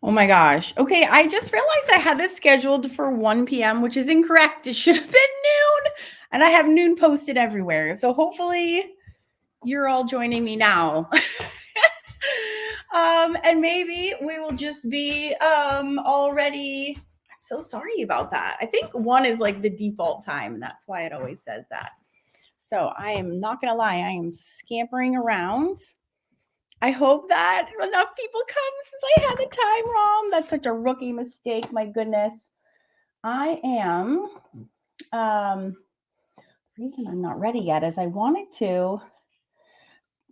Oh my gosh. Okay, I just realized I had this scheduled for 1 p.m., which is incorrect. It should have been noon, and I have noon posted everywhere. So hopefully you're all joining me now. And maybe we will just be already. I'm so sorry about that. I think 1 is like the default time, and that's why it always says that. So I am not gonna lie, I am scampering around. I hope that enough people come since I had the time wrong. That's such a rookie mistake. My goodness. I am. The reason I'm not ready yet is I wanted to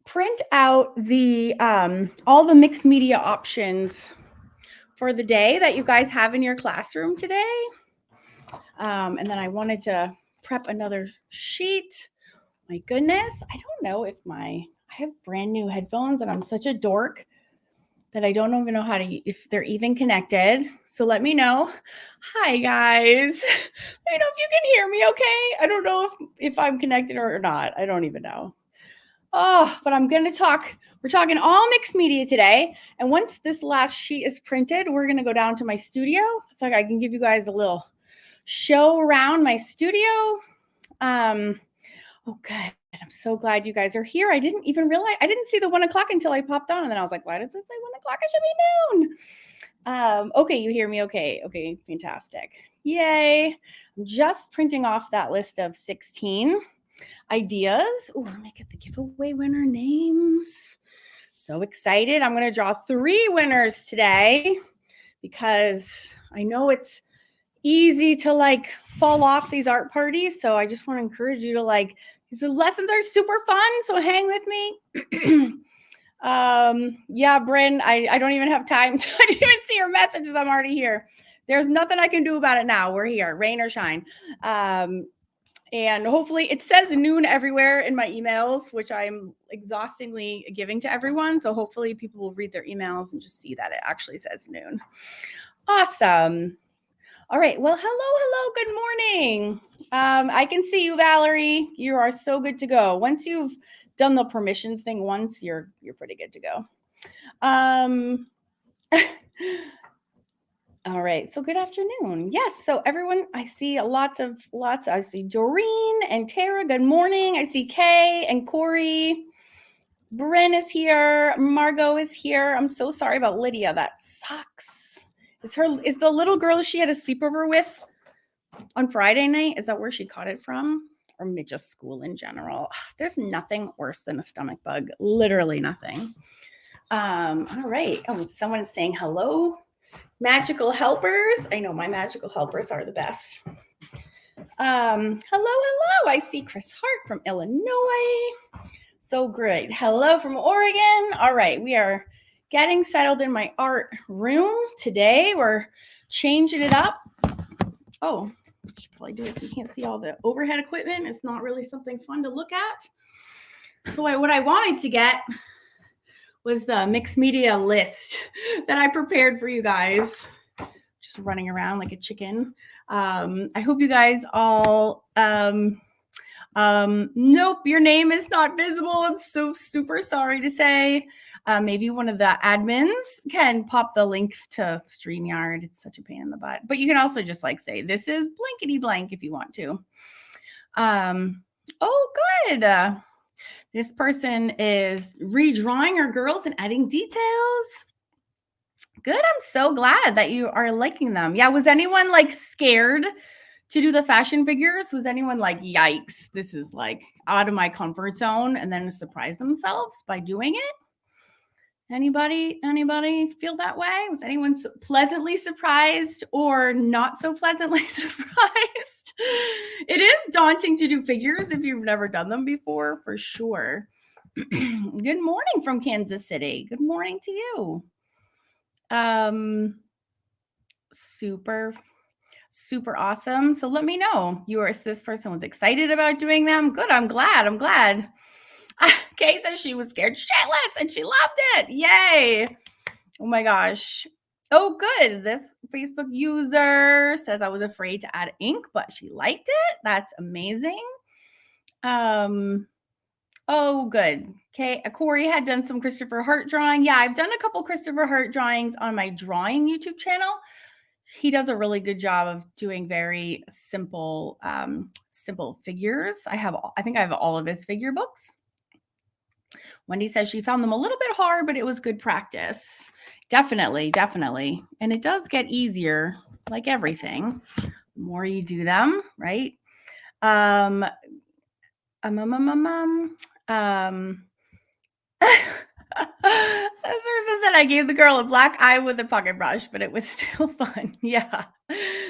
print out the all the mixed media options for the day that you guys have in your classroom today. And then I wanted to prep another sheet. My goodness, I don't know if I have brand new headphones and I'm such a dork that I don't even know if they're even connected. So let me know. Hi guys. Let me know if you can hear me okay. I don't know if I'm connected or not. I don't even know. Oh, but I'm going to talk. We're talking all mixed media today. And once this last sheet is printed, we're going to go down to my studio. It's like I can give you guys a little show around my studio. Oh, good. I'm so glad you guys are here. I didn't even realize, I didn't see the 1 o'clock until I popped on. And then I was like, why does it say 1 o'clock? It should be noon. Okay, you hear me okay. Okay, fantastic. Yay. I'm just printing off that list of 16 ideas. Oh, let me get the giveaway winner names. So excited. I'm going to draw 3 winners today because I know it's easy to like fall off these art parties. So I just want to encourage you to like, these lessons are super fun. So hang with me. Yeah, Bryn, I don't even have time to I didn't even see your messages. I'm already here. There's nothing I can do about it now. We're here, rain or shine. And hopefully it says noon everywhere in my emails, which I'm exhaustingly giving to everyone. So hopefully people will read their emails and just see that it actually says noon. Awesome. All right. Well, hello. Good morning. I can see you, Valerie. You are so good to go. Once you've done the permissions thing once, you're pretty good to go. All right. So good afternoon. Yes. So everyone, I see lots. I see Doreen and Tara. Good morning. I see Kay and Corey. Bryn is here. Margot is here. I'm so sorry about Lydia. That sucks. Is the little girl she had a sleepover with on Friday night? Is that where she caught it from? Or just school in general? There's nothing worse than a stomach bug. Literally nothing. All right. Oh, someone's saying hello. Magical helpers. I know my magical helpers are the best. Hello. I see Chris Hart from Illinois. So great. Hello from Oregon. All right. We are getting settled in my art room today. We're changing it up. Oh, I should probably do it so you can't see all the overhead equipment. It's not really something fun to look at. So what I wanted to get was the mixed media list that I prepared for you guys. Just running around like a chicken. I hope you guys all. Nope, your name is not visible. I'm so super sorry to say. Maybe one of the admins can pop the link to StreamYard. It's such a pain in the butt. But you can also just like say, this is blankety blank if you want to. Oh, good. This person is redrawing our girls and adding details. Good. I'm so glad that you are liking them. Yeah. Was anyone like scared to do the fashion figures? Was anyone like, yikes, this is like out of my comfort zone, and then surprise themselves by doing it? Anybody feel that way? Was anyone pleasantly surprised or not so pleasantly surprised? It is daunting to do figures if you've never done them before, for sure. Good morning from Kansas City. Good morning to you. Super awesome. So let me know. This person was excited about doing them. Good. I'm glad. Kay says she was scared shitless and she loved it. Yay. Oh my gosh. Oh, good. This Facebook user says I was afraid to add ink, but she liked it. That's amazing. Oh, good. Okay. Corey had done some Christopher Hart drawing. Yeah, I've done a couple Christopher Hart drawings on my drawing YouTube channel. He does a really good job of doing very simple, simple figures. I think I have all of his figure books. Wendy says she found them a little bit hard, but it was good practice. Definitely, definitely. And it does get easier, like everything. The more you do them, right? Um, um, um, um, um, um, um this person said I gave the girl a black eye with a pocket brush, but it was still fun. Yeah.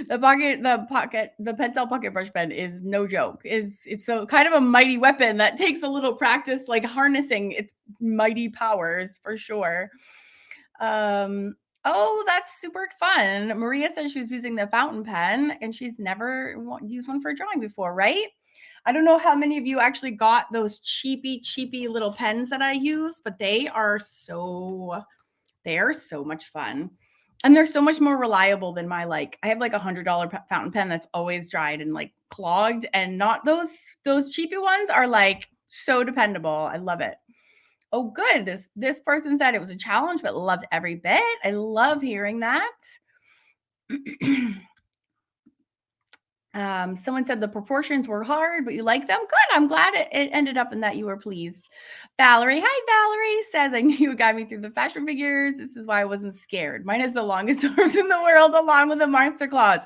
The Pentel pocket brush pen is no joke. It's so kind of a mighty weapon that takes a little practice, like harnessing its mighty powers for sure. Oh, that's super fun. Maria says she was using the fountain pen and she's never used one for drawing before, right? I don't know how many of you actually got those cheapy little pens that I use, but they are so much fun. And they're so much more reliable than my I have like $100 fountain pen that's always dried and like clogged, and not those cheapy ones are like so dependable. I love it. Oh, good. This person said it was a challenge, but loved every bit. I love hearing that. Someone said the proportions were hard, but you like them. Good. I'm glad it ended up in that you were pleased. Valerie, hi, Valerie says, I knew you would guide me through the fashion figures. This is why I wasn't scared. Mine is the longest arms in the world, along with the monster claws.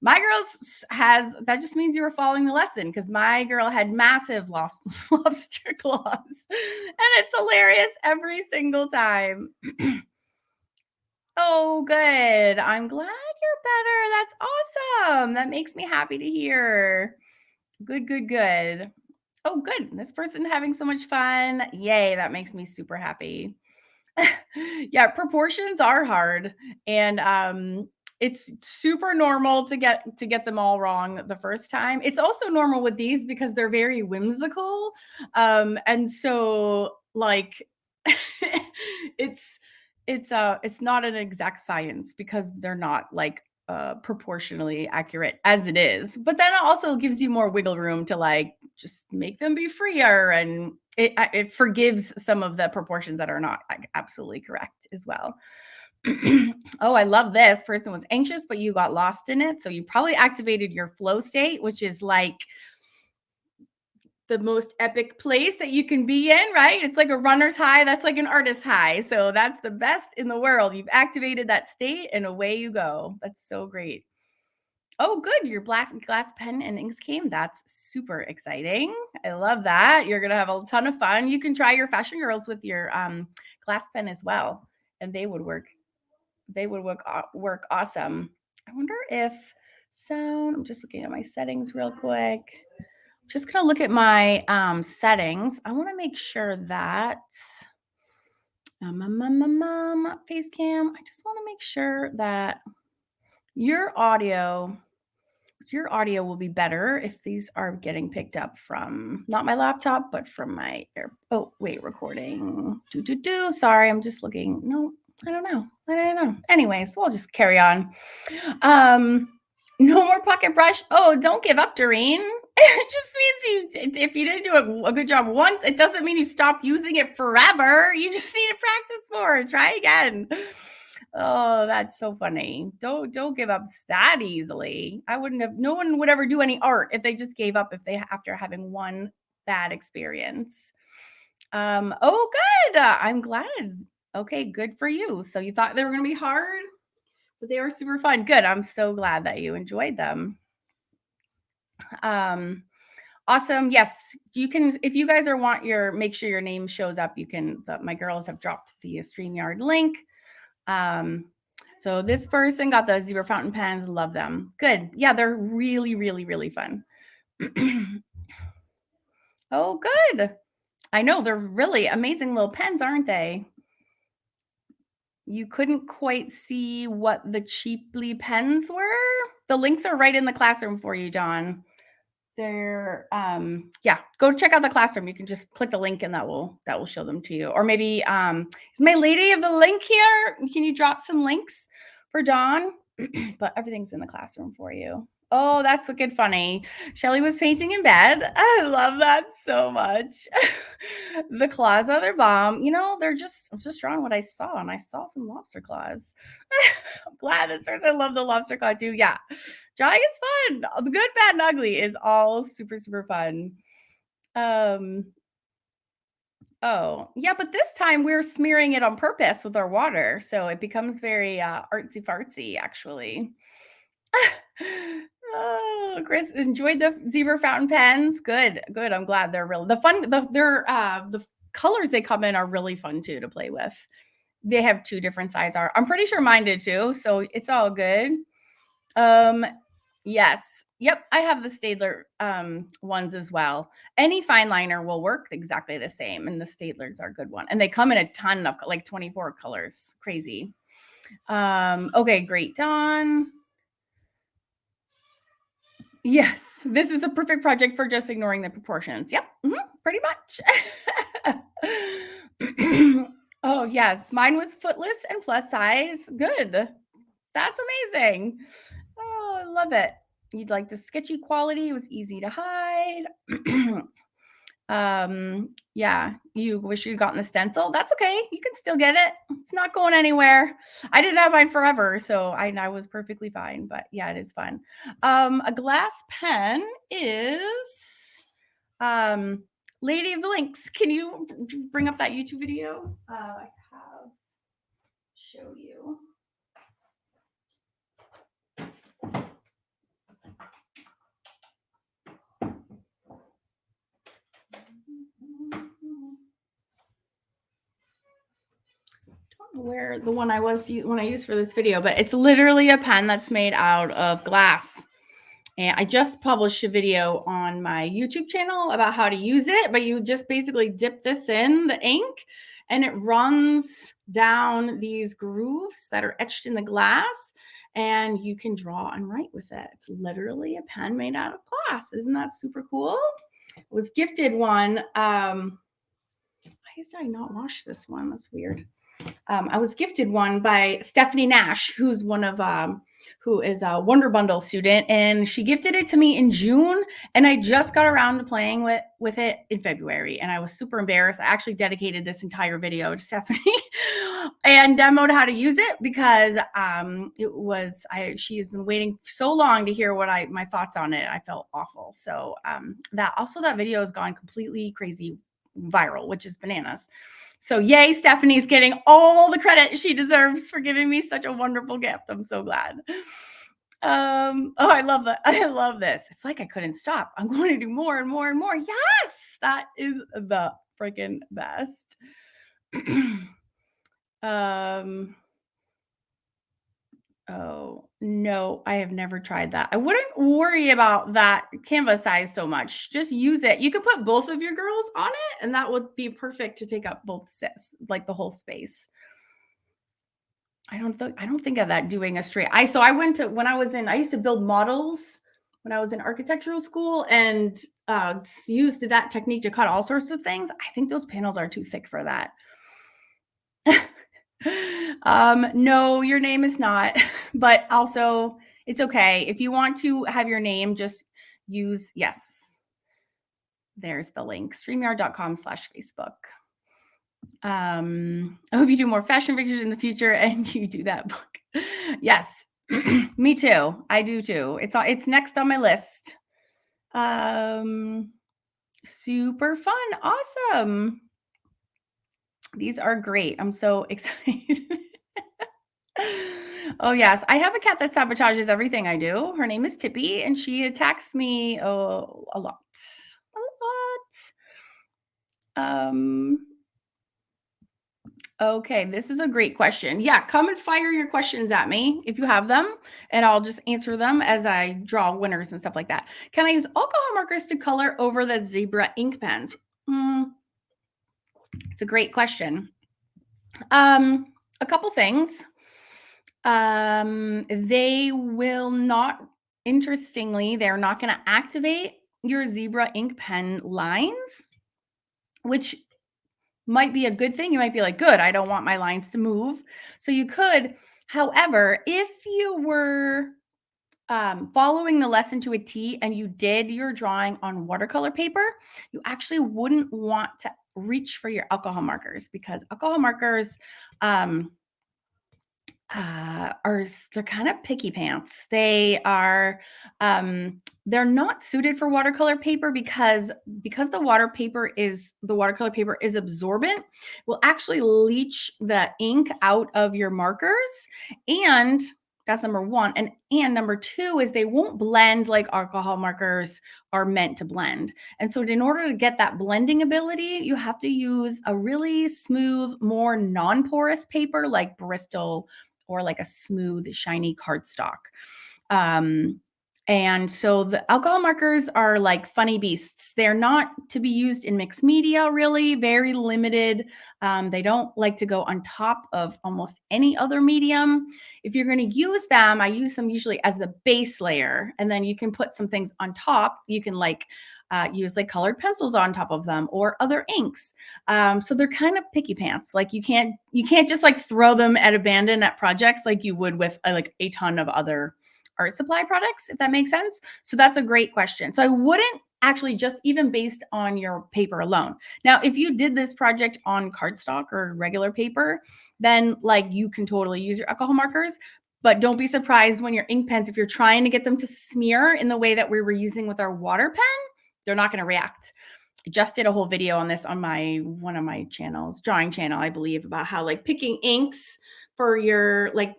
My girl's that just means you were following the lesson, because my girl had massive lobster claws. And it's hilarious every single time. Oh, good. I'm glad you're better. That's awesome. That makes me happy to hear. Good, good, good. Oh, good. This person having so much fun. Yay, that makes me super happy. Yeah, proportions are hard, and it's super normal to get them all wrong the first time. It's also normal with these because they're very whimsical. And so like it's it's not an exact science because they're not like proportionally accurate as it is, but then it also gives you more wiggle room to like just make them be freer, and it forgives some of the proportions that are not absolutely correct as well. Oh, I love this. Person was anxious, but you got lost in it, so you probably activated your flow state, which is like the most epic place that you can be in, right? It's like a runner's high. That's like an artist's high. So that's the best in the world. You've activated that state and away you go. That's so great. Oh, good. Your glass pen and inks came. That's super exciting. I love that. You're going to have a ton of fun. You can try your fashion girls with your glass pen as well, and they would work. They would work awesome. I wonder if sound, I'm just looking at my settings real quick. Just gonna look at my settings. I want to make sure that face cam. I just want to make sure that your audio will be better if these are getting picked up from not my laptop, but from my oh wait, recording. Sorry, I'm just looking. No, I don't know. Anyways, we'll just carry on. No more pocket brush. Oh, don't give up, Doreen. It just means if you didn't do a good job once, it doesn't mean you stop using it forever. You just need to practice more. Try again. Oh, that's so funny. Don't give up that easily. No one would ever do any art if they just gave up after having one bad experience. Oh, good. I'm glad. Okay, good for you. So you thought they were going to be hard, but they were super fun. Good. I'm so glad that you enjoyed them. Awesome. Yes, you can, if you guys make sure your name shows up, you can, my girls have dropped the StreamYard link. So this person got the zebra fountain pens. Love them. Good. Yeah, they're really, really, really fun. Oh, good. I know, they're really amazing little pens, aren't they? You couldn't quite see what the cheaply pens were. The links are right in the classroom for you, Dawn. They're yeah, go check out the classroom. You can just click the link and that will show them to you. Or maybe is my lady of the link here? Can you drop some links for Dawn? But everything's in the classroom for you. Oh, that's wicked funny. Shelly was painting in bed. I love that so much. The claws are their bomb. You know, I'm just drawing what I saw, and I saw some lobster claws. I'm glad that says I love the lobster claw too. Yeah. Drawing is fun. The good, bad, and ugly is all super, super fun. Um, oh, yeah, but this time we're smearing it on purpose with our water, so it becomes very artsy fartsy, actually. Oh, Chris enjoyed the zebra fountain pens. Good, good. I'm glad they're real. The fun, the colors they come in are really fun too to play with. They have two different size art. I'm pretty sure mine did too, so it's all good. Um, yes. Yep, I have the Staedtler ones as well. Any fine liner will work exactly the same, and the Staedtlers are a good one. And they come in a ton of like 24 colors. Crazy. Okay, great, Dawn. Yes, this is a perfect project for just ignoring the proportions. Yep, pretty much. Oh, yes, mine was footless and plus size. Good. That's amazing. Oh, I love it. You'd like the sketchy quality. It was easy to hide. Yeah, you wish you'd gotten the stencil. That's okay. You can still get it. It's not going anywhere. I didn't have mine forever, so I was perfectly fine. But yeah, it is fun. A glass pen is um Lady of the Links. Can you bring up that YouTube video? I have show you. Where the one I used for this video, but it's literally a pen that's made out of glass. And I just published a video on my YouTube channel about how to use it, but you just basically dip this in the ink and it runs down these grooves that are etched in the glass and you can draw and write with it. It's literally a pen made out of glass. Isn't that super cool? I was gifted one. Why did I not wash this one? That's weird. I was gifted one by Stephanie Nash, who is a Wonder Bundle student, and she gifted it to me in June, and I just got around to playing with it in February, and I was super embarrassed. I actually dedicated this entire video to Stephanie and demoed how to use it because she has been waiting so long to hear my thoughts on it. I felt awful, so that video has gone completely crazy viral, which is bananas. So yay, Stephanie's getting all the credit she deserves for giving me such a wonderful gift. I'm so glad. Oh, I love that. I love this. It's like I couldn't stop. I'm going to do more and more and more. Yes, that is the freaking best. Oh, no, I have never tried that. I wouldn't worry about that canvas size so much. Just use it. You could put both of your girls on it, and that would be perfect to take up both sets, like the whole space. I don't think of that doing a straight. I used to build models when I was in architectural school and used that technique to cut all sorts of things. I think those panels are too thick for that. No, your name is not, but also it's okay. If you want to have your name, just use, yes. There's the link, streamyard.com/Facebook. I hope you do more fashion pictures in the future and you do that book. Yes, me too. I do too. It's next on my list. Super fun. Awesome. These are great. I'm so excited. Oh, yes. I have a cat that sabotages everything I do. Her name is Tippy, and she attacks me a lot. A lot. Okay, this is a great question. Yeah, come and fire your questions at me if you have them, and I'll just answer them as I draw winners and stuff like that. Can I use alcohol markers to color over the zebra ink pens? It's a great question. A couple things. They will not, interestingly, they're not going to activate your zebra ink pen lines, which might be a good thing. You might be like, good, I don't want my lines to move. So you could, however, if you were following the lesson to a T and you did your drawing on watercolor paper, you actually wouldn't want to reach for your alcohol markers, because alcohol markers they're kind of picky pants. They're not suited for watercolor paper because the watercolor paper is absorbent, will actually leach the ink out of your markers. And that's number one. And number two is they won't blend like alcohol markers are meant to blend. And so in order to get that blending ability, you have to use a really smooth, more non-porous paper like Bristol, or like a smooth, shiny cardstock. And so the alcohol markers are like funny beasts. They're not to be used in mixed media, really, very limited. They don't like to go on top of almost any other medium. If you're going to use them, I use them usually as the base layer, and then you can put some things on top. You can use like colored pencils on top of them or other inks. So they're kind of picky pants. Like you can't just like throw them at abandon at projects like you would with like a ton of other art supply products, if that makes sense. So that's a great question. So I wouldn't actually just even based on your paper alone. Now, if you did this project on cardstock or regular paper, then like you can totally use your alcohol markers. But don't be surprised when your ink pens, if you're trying to get them to smear in the way that we were using with our water pen, they're not going to react. I just did a whole video on this on one of my channels, drawing channel, I believe, about how like picking inks for your like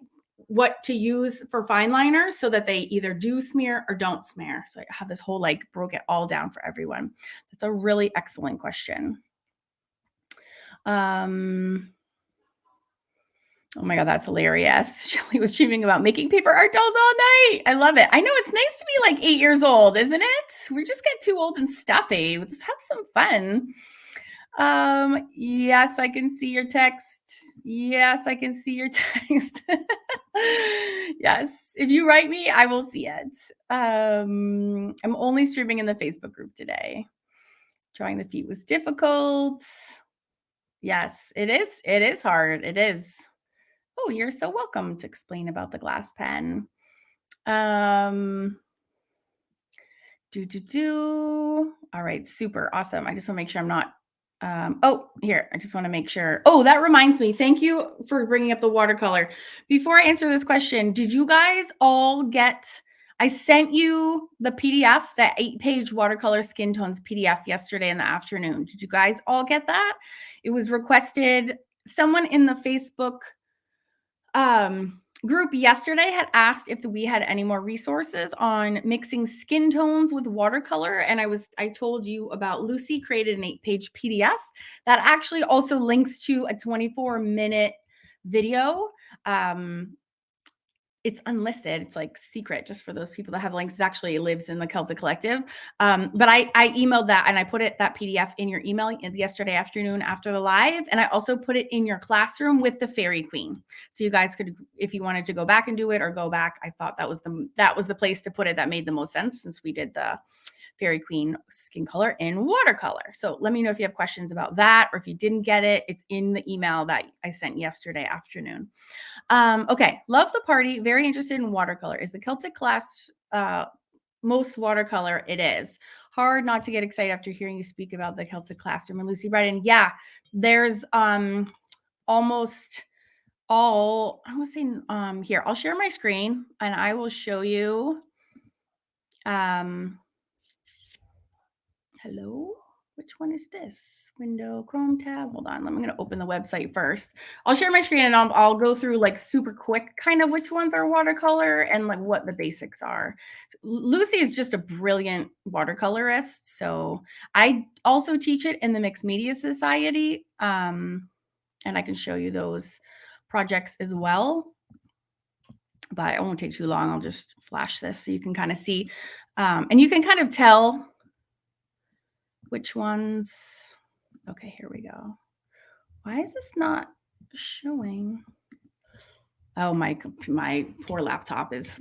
what to use for fine liners so that they either do smear or don't smear. So I have this whole like broke it all down for everyone. That's a really excellent question. Oh my God, that's hilarious. Shelly was dreaming about making paper art dolls all night. I love it. I know it's nice to be like 8 years old, isn't it? We just get too old and stuffy. Let's have some fun. Yes, I can see your text. Yes, I can see your text. Yes, if you write me, I will see it. I'm only streaming in the Facebook group today. Drawing the feet was difficult. Yes, it is. It is hard. It is. Oh, you're so welcome to explain about the glass pen. All right, super awesome. I just want to make sure I'm not. Here, I just want to make sure. Oh, that reminds me. Thank you for bringing up the watercolor. Before I answer this question, did you guys all get? I sent you the PDF, that 8-page watercolor skin tones PDF yesterday in the afternoon. Did you guys all get that? It was requested. Someone in the Facebook group yesterday had asked if we had any more resources on mixing skin tones with watercolor, and I told you about Lucy created an 8-page PDF that actually also links to a 24-minute video. It's unlisted. It's like secret just for those people that have links. It actually lives in the Celtic Collective. But I emailed that and I put that PDF in your email yesterday afternoon after the live. And I also put it in your classroom with the Fairy Queen. So you guys could, if you wanted to go back and do it or go back, I thought that was the place to put it that made the most sense, since we did the Fairy Queen skin color in watercolor. So let me know if you have questions about that, or if you didn't get it, it's in the email that I sent yesterday afternoon. Okay, love the party. Very interested in watercolor. Is the Celtic class most watercolor? It is. Hard not to get excited after hearing you speak about the Celtic classroom. And Lucy Bryden, yeah, there's almost all, I was saying, here, I'll share my screen and I will show you. Hello? Which one is this? Window, Chrome tab. Hold on. I'm going to open the website first. I'll share my screen and I'll go through like super quick kind of which ones are watercolor and like what the basics are. Lucy is just a brilliant watercolorist. So I also teach it in the Mixed Media Society. And I can show you those projects as well. But it won't take too long. I'll just flash this so you can kind of see. And you can kind of tell which ones. Okay, here we go. Why is this not showing? Oh, my poor laptop is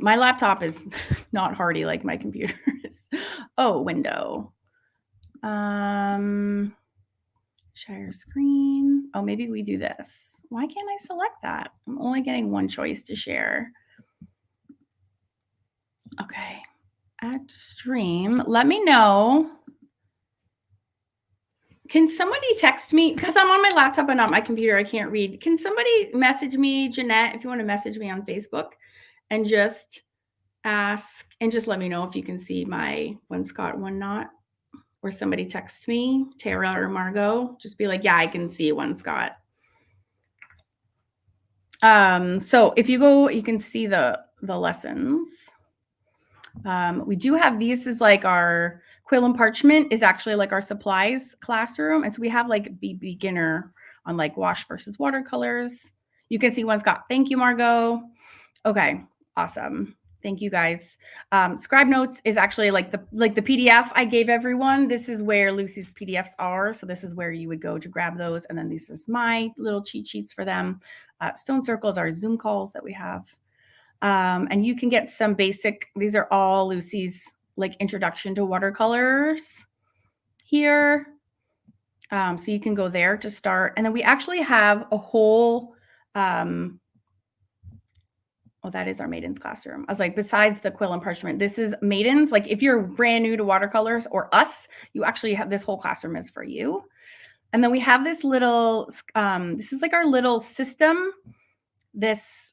not hardy like my computer is. Oh, window. Share screen. Oh, maybe we do this. Why can't I select that? I'm only getting one choice to share. Okay. At stream, let me know. Can somebody text me? Because I'm on my laptop and not my computer. I can't read. Can somebody message me, Jeanette, if you want to message me on Facebook and just ask and just let me know if you can see my one Scott, one not, or somebody text me, Tara or Margot, just be like, yeah, I can see one Scott. So if you go, you can see the lessons. We do have, these is like our quill and parchment is actually like our supplies classroom. And so we have like beginner on like wash versus watercolors. You can see one Scott. Thank you, Margot. Okay, awesome. Thank you guys. Scribe Notes is actually like the PDF I gave everyone. This is where Lucy's PDFs are. So this is where you would go to grab those. And then these is my little cheat sheets for them. Stone circles are Zoom calls that we have. And you can get some basic, these are all Lucy's like introduction to watercolors here. So you can go there to start. And then we actually have a whole, oh, that is our maidens classroom. I was like, besides the quill and parchment, this is maidens. Like if you're brand new to watercolors or us, you actually have this whole classroom is for you. And then we have this little, this is like our little system. These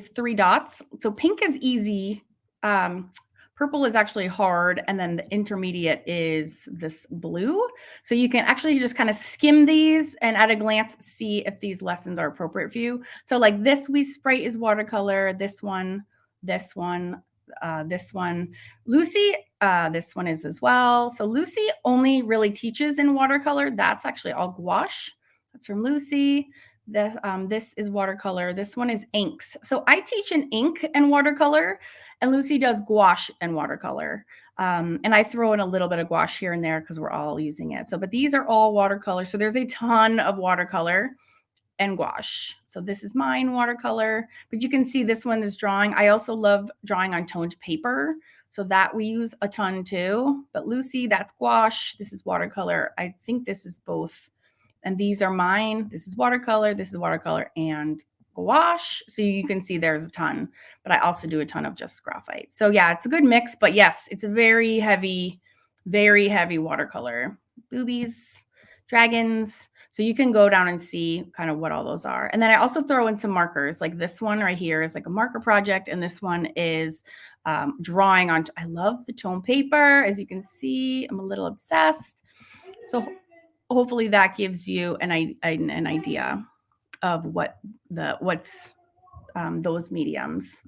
3 dots. So pink is easy. Purple is actually hard. And then the intermediate is this blue. So you can actually just kind of skim these and at a glance, see if these lessons are appropriate for you. So like this We Sprite is watercolor, this one, this one, this one. Lucy, this one is as well. So Lucy only really teaches in watercolor. That's actually all gouache. That's from Lucy. This is watercolor. This one is inks. So I teach in ink and watercolor, and Lucy does gouache and watercolor. And I throw in a little bit of gouache here and there because we're all using it. So, but these are all watercolor. So there's a ton of watercolor and gouache. So this is mine watercolor, but you can see this one is drawing. I also love drawing on toned paper. So that we use a ton too. But Lucy, that's gouache. This is watercolor. I think this is both. And these are mine. This is watercolor and gouache. So you can see there's a ton, but I also do a ton of just graphite. So yeah, it's a good mix, but yes, it's a very heavy watercolor. Boobies, dragons. So you can go down and see kind of what all those are. And then I also throw in some markers. Like this one right here is like a marker project. And this one is drawing on, I love the tone paper. As you can see, I'm a little obsessed. So hopefully that gives you an idea of what's those mediums.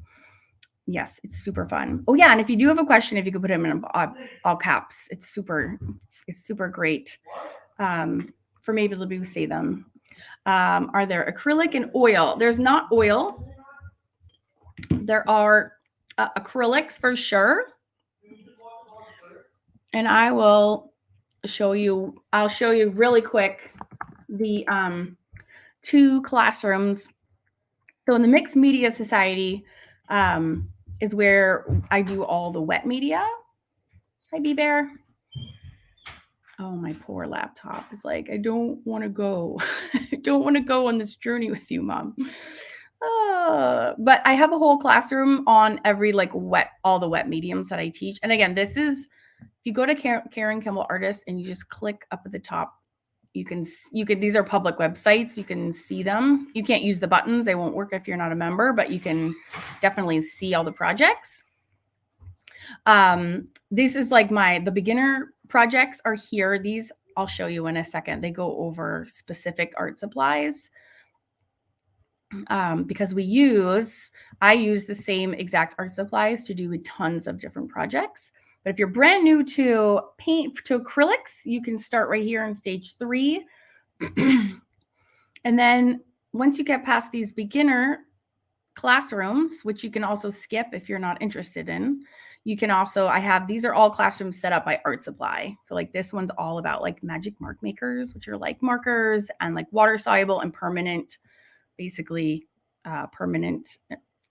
Yes, it's super fun. Oh yeah, and if you do have a question, if you could put them in all caps, it's super great for maybe able to see them. Are there acrylic and oil? There's not oil. There are acrylics for sure. And I will show you, I'll show you really quick the 2 classrooms. So in the Mixed Media Society is where I do all the wet media. Hi, B-Bear. Oh, my poor laptop is like, I don't want to go. I don't want to go on this journey with you, Mom. But I have a whole classroom on every like all the wet mediums that I teach. And again, this is, if you go to Karen Kimball Artist and you just click up at the top, you can, these are public websites. You can see them. You can't use the buttons. They won't work if you're not a member, but you can definitely see all the projects. This is like the beginner projects are here. These I'll show you in a second. They go over specific art supplies. Because I use the same exact art supplies to do tons of different projects. But if you're brand new to acrylics, you can start right here in stage 3. And then once you get past these beginner classrooms, which you can also skip if you're not interested in, you can also, these are all classrooms set up by Art Supply. So like this one's all about like magic mark makers, which are like markers and like water soluble and permanent, basically permanent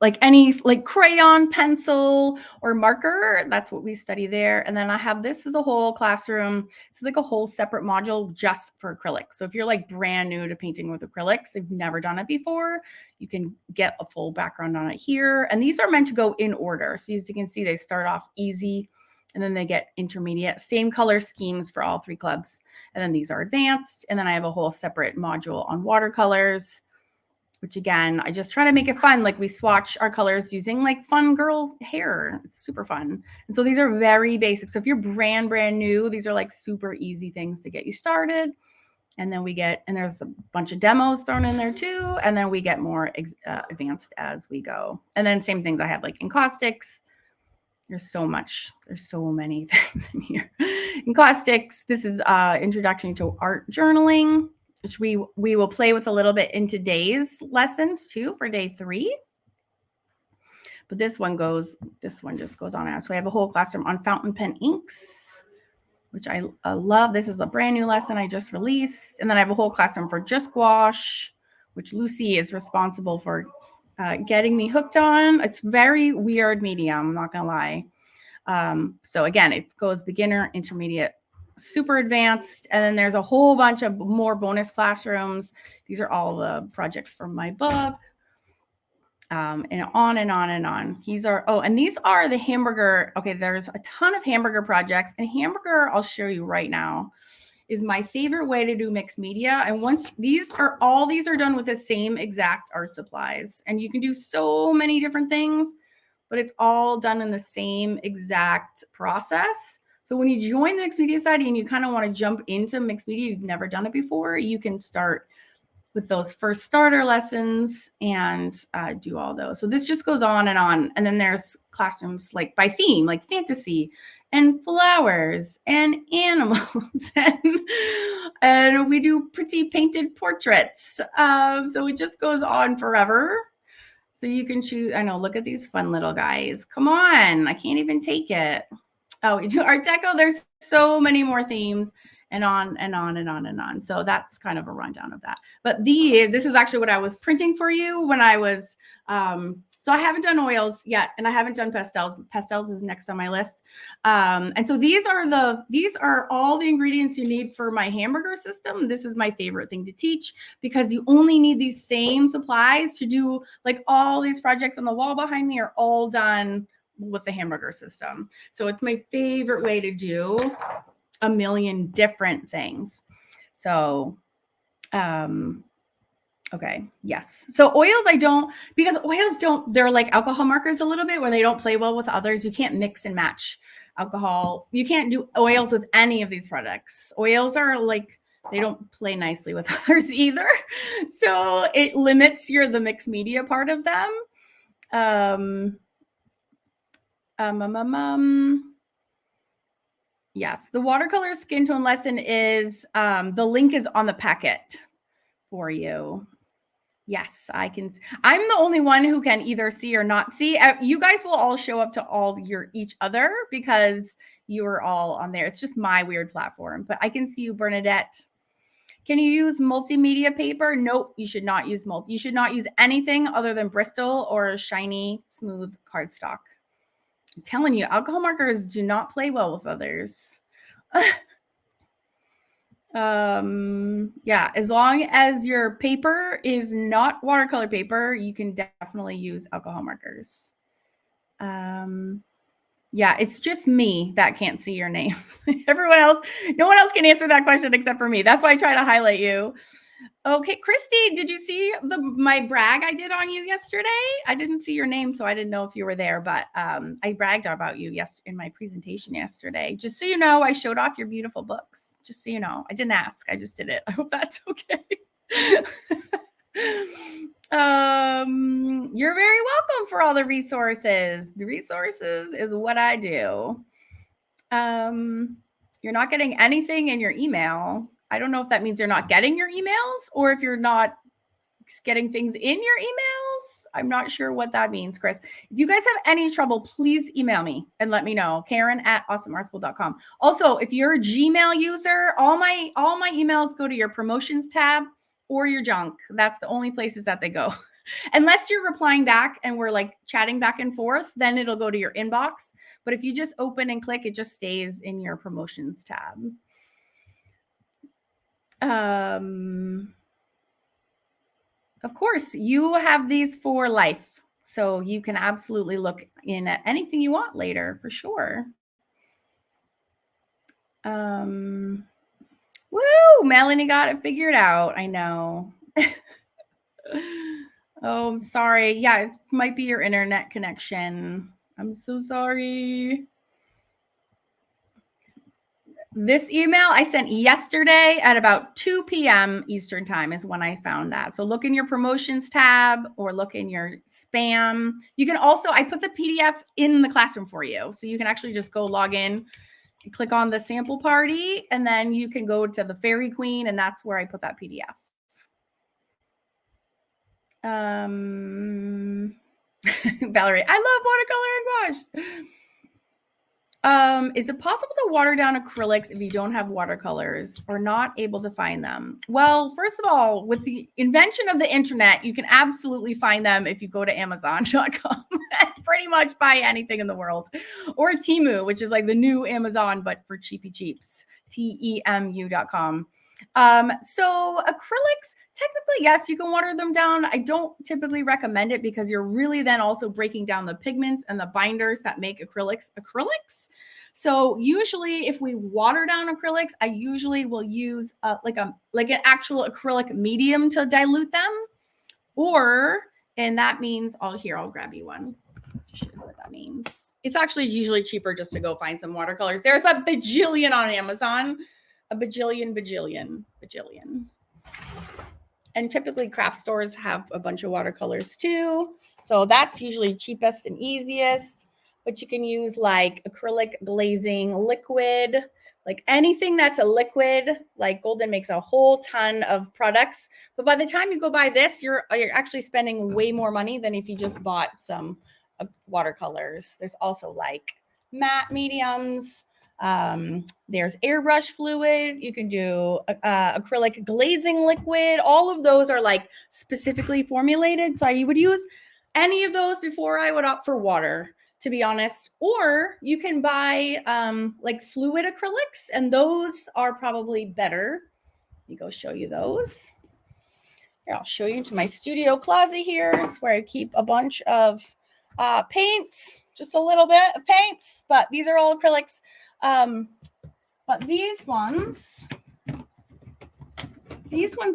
like any like crayon, pencil, or marker. That's what we study there. And then I have this is a whole classroom. It's like a whole separate module just for acrylics. So if you're like brand new to painting with acrylics, if you've never done it before, you can get a full background on it here. And these are meant to go in order. So as you can see, they start off easy and then they get intermediate. Same color schemes for all 3 clubs. And then these are advanced. And then I have a whole separate module on watercolors, which again, I just try to make it fun. Like we swatch our colors using like fun girl hair. It's super fun. And so these are very basic. So if you're brand new, these are like super easy things to get you started. And then we get, and there's a bunch of demos thrown in there too. And then we get more advanced as we go. And then same things I have like encaustics. There's so many things in here. Encaustics, this is introduction to art journaling, which we will play with a little bit in today's lessons too for day 3. But this one just goes on out. So I have a whole classroom on fountain pen inks, which I love. This is a brand new lesson I just released. And then I have a whole classroom for just gouache, which Lucy is responsible for getting me hooked on. It's very weird medium, I'm not gonna lie. So again, it goes beginner, intermediate, super advanced, and then there's a whole bunch of more bonus classrooms. These are all the projects from my book, and on and on and on. These are the hamburger. Okay, there's a ton of hamburger projects, and hamburger I'll show you right now is my favorite way to do mixed media. And once these are done with the same exact art supplies, and you can do so many different things, but it's all done in the same exact process. So when you join the mixed media study and you kind of want to jump into mixed media, you've never done it before, you can start with those first starter lessons and do all those. So this just goes on. And then there's classrooms like by theme, like fantasy and flowers and animals. and we do pretty painted portraits. So it just goes on forever. So you can choose. I know, look at these fun little guys. Come on, I can't even take it. Oh, we do Art Deco. There's so many more themes and on and on and on and on. So that's kind of a rundown of that. But this is actually what I was printing for you when I was, so I haven't done oils yet, and I haven't done pastels. Pastels is next on my list. And so these are all the ingredients you need for my hamburger system. This is my favorite thing to teach because you only need these same supplies to do like all these projects on the wall behind me are all done with the hamburger system. So it's my favorite way to do a million different things. So, okay, yes. So oils, because oils they're like alcohol markers a little bit where they don't play well with others. You can't mix and match alcohol. You can't do oils with any of these products. Oils are like, they don't play nicely with others either. So it limits the mixed media part of them. Yes, the watercolor skin tone lesson is, the link is on the packet for you. Yes, I'm the only one who can either see or not see. You guys will all show up to each other because you are all on there. It's just my weird platform, but I can see you, Bernadette. Can you use multimedia paper? Nope, you should not use You should not use anything other than Bristol or shiny, smooth cardstock. I'm telling you, alcohol markers do not play well with others. Yeah, as long as your paper is not watercolor paper, you can definitely use alcohol markers. Yeah, it's just me that can't see your name. Everyone else, no one else can answer that question except for me. That's why I try to highlight you. Okay, Christy, did you see my brag I did on you yesterday? I didn't see your name, so I didn't know if you were there, but I bragged about you in my presentation yesterday. Just so you know, I showed off your beautiful books. Just so you know, I didn't ask, I just did it. I hope that's okay. You're very welcome for all the resources. The resources is what I do. You're not getting anything in your email. I don't know if that means you're not getting your emails or if you're not getting things in your emails. I'm not sure what that means, Chris. If you guys have any trouble, please email me and let me know. Karen@awesomeartschool.com. Also, if you're a Gmail user, all my emails go to your promotions tab or your junk. That's the only places that they go. Unless you're replying back and we're like chatting back and forth, then it'll go to your inbox. But if you just open and click, it just stays in your promotions tab. Of course, you have these for life. So you can absolutely look in at anything you want later for sure. Woo! Melanie got it figured out. I know. Oh, I'm sorry. Yeah, it might be your internet connection. I'm so sorry. This email I sent yesterday at about 2 p.m. Eastern time is when I found that. So look in your promotions tab or look in your spam. You can also, I put the PDF in the classroom for you. So you can actually just go log in, click on the sample party, and then you can go to the Fairy Queen, and that's where I put that PDF. Valerie, I love watercolor and gouache. Is it possible to water down acrylics if you don't have watercolors or not able to find them? Well, first of all, with the invention of the internet, you can absolutely find them if you go to Amazon.com and pretty much buy anything in the world. Or Temu, which is like the new Amazon, but for cheapy cheaps, TEMU.com. So acrylics, technically, yes, you can water them down. I don't typically recommend it because you're really then also breaking down the pigments and the binders that make acrylics. So usually if we water down acrylics, I usually will use like an actual acrylic medium to dilute them. And that means I'll grab you one. Show you what that means. It's actually usually cheaper just to go find some watercolors. There's a bajillion on Amazon. A bajillion. And typically craft stores have a bunch of watercolors too. So that's usually cheapest and easiest. But you can use like acrylic glazing liquid, like anything that's a liquid. Like Golden makes a whole ton of products. But by the time you go buy this, you're actually spending way more money than if you just bought some watercolors. There's also like matte mediums. There's airbrush fluid. You can do acrylic glazing liquid. All of those are like specifically formulated. So I would use any of those before I would opt for water, to be honest. Or you can buy like fluid acrylics, and those are probably better. Let me go show you those. Here, I'll show you into my studio closet here. It's where I keep a bunch of paints, just a little bit of paints, but these are all acrylics. But these ones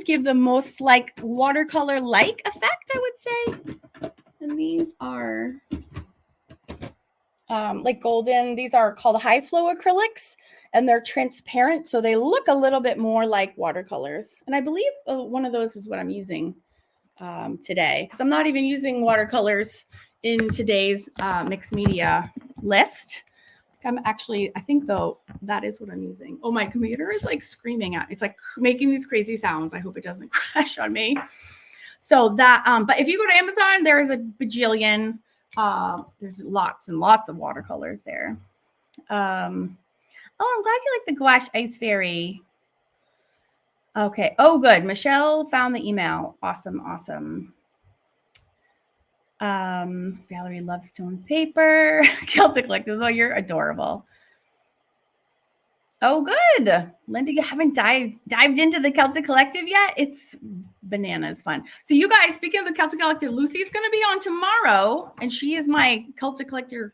give the most like watercolor-like effect, I would say. And these are like Golden. These are called high flow acrylics, and they're transparent, so they look a little bit more like watercolors. And I believe one of those is what I'm using today, because I'm not even using watercolors in today's mixed media list. I think though, that is what I'm using. Oh, my computer is like screaming at, it's like making these crazy sounds. I hope it doesn't crash on me. So that, but if you go to Amazon, there is a bajillion, there's lots and lots of watercolors there. Oh, I'm glad you like the gouache ice fairy. Okay. Oh, good. Michelle found the email. Awesome. Valerie loves stone paper. Celtic Collective. Oh, you're adorable. Oh, good. Linda, you haven't dived into the Celtic Collective yet? It's bananas fun. So you guys, speaking of the Celtic Collective, Lucy's going to be on tomorrow, and she is my Celtic Collective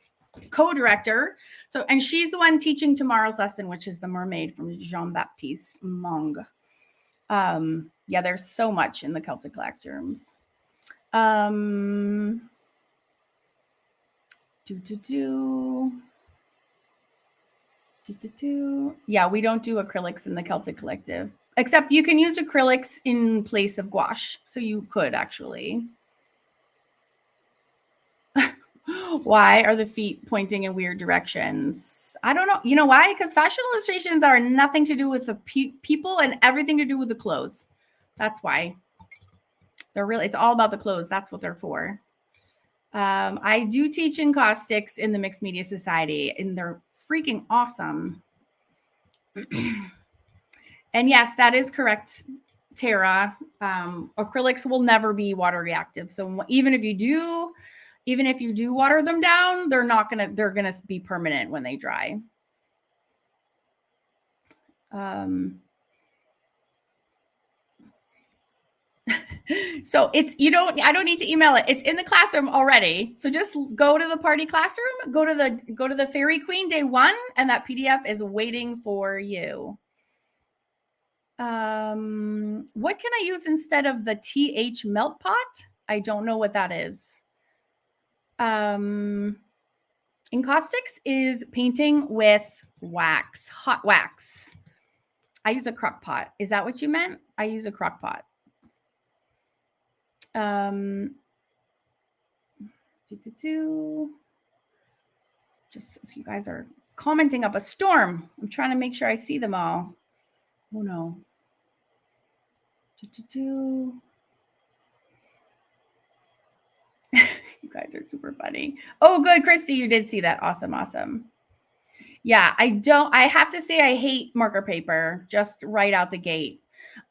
co-director. So, and she's the one teaching tomorrow's lesson, which is the Mermaid from Jean-Baptiste Monge. Yeah, there's so much in the Celtic Collectors. Yeah, we don't do acrylics in the Celtic Collective, except you can use acrylics in place of gouache. So you could actually. Why are the feet pointing in weird directions? I don't know. You know why? Because fashion illustrations are nothing to do with the people and everything to do with the clothes. That's why. It's all about the clothes. That's what they're for. I do teach encaustics in the Mixed Media Society, and they're freaking awesome. And yes, that is correct, Tara, acrylics will never be water reactive. So even if you do water them down, they're gonna be permanent when they dry. So I don't need to email it. It's in the classroom already. So just go to the party classroom, go to the Fairy Queen day 1, and that PDF is waiting for you. What can I use instead of the TH melt pot? I don't know what that is. Encaustics is painting with wax, hot wax. I use a crock pot. Is that what you meant? I use a crock pot. Just so you guys are commenting up a storm. I'm trying to make sure I see them all. Oh no. You guys are super funny. Oh, good, Christy, you did see that. Awesome. Yeah, I have to say I hate marker paper just right out the gate.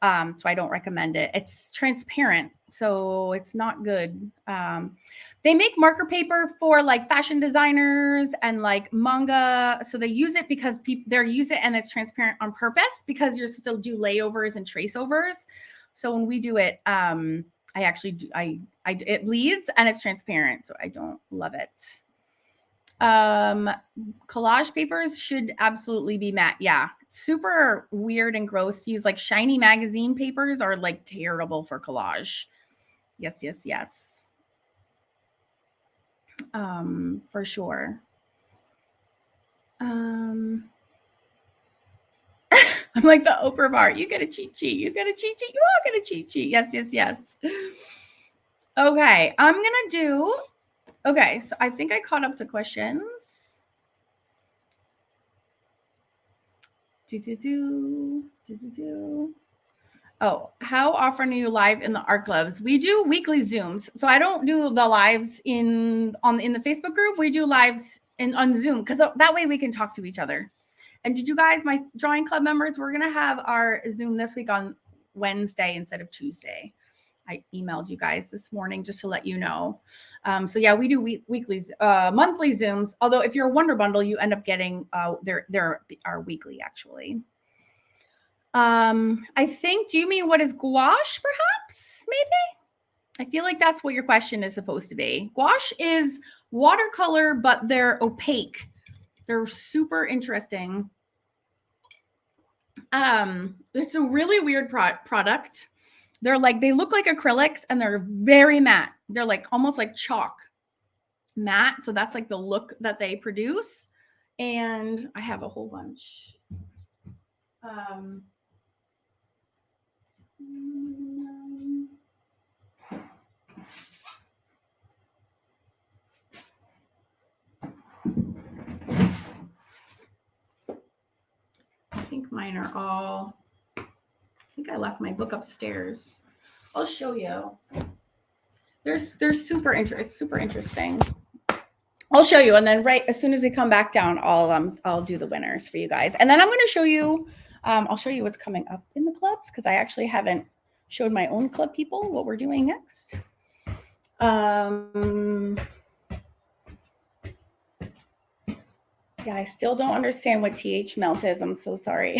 So I don't recommend it. It's transparent, so it's not good. They make marker paper for like fashion designers and like manga. So they use it because they use it and it's transparent on purpose because you're still do layovers and trace overs. So when we do it, I actually do, it bleeds and it's transparent. So I don't love it. Collage papers should absolutely be matte. Yeah. Super weird and gross to use. Like shiny magazine papers are like terrible for collage. Yes. For sure. I'm like the Oprah bar. You get a cheat sheet. You get a cheat sheet. You all get a cheat sheet. Yes. Okay. I'm going to do, okay. So I think I caught up to questions. Oh, how often are you live in the art clubs? We do weekly Zooms. So I don't do the lives in the Facebook group. We do lives on Zoom because that way we can talk to each other. And did you guys, my drawing club members, we're going to have our Zoom this week on Wednesday instead of Tuesday. I emailed you guys this morning just to let you know. So yeah, we do monthly Zooms. Although if you're a Wonder Bundle, you end up getting there are weekly actually. I think, do you mean what is gouache perhaps? Maybe? I feel like that's what your question is supposed to be. Gouache is watercolor, but they're opaque. They're super interesting. It's a really weird product. They look like acrylics and they're very matte. They're like almost like chalk matte. So that's like the look that they produce. And I have a whole bunch. I think mine are all, I think I left my book upstairs. I'll show you. They're super interesting. It's super interesting. I'll show you, and then right as soon as we come back down, I'll do the winners for you guys, and then I'm going to show you. I'll show you what's coming up in the clubs because I actually haven't showed my own club people what we're doing next. Yeah, I still don't understand what TH melt is. I'm so sorry.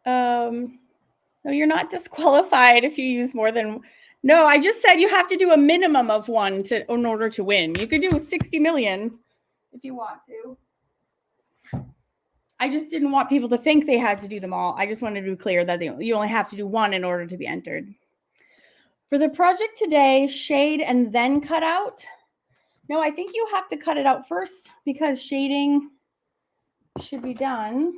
No, you're not disqualified if you use more than. No, I just said you have to do a minimum of one in order to win. You could do 60 million if you want to. I just didn't want people to think they had to do them all. I just wanted to be clear that you only have to do one in order to be entered. For the project today, shade and then cut out. No, I think you have to cut it out first because shading should be done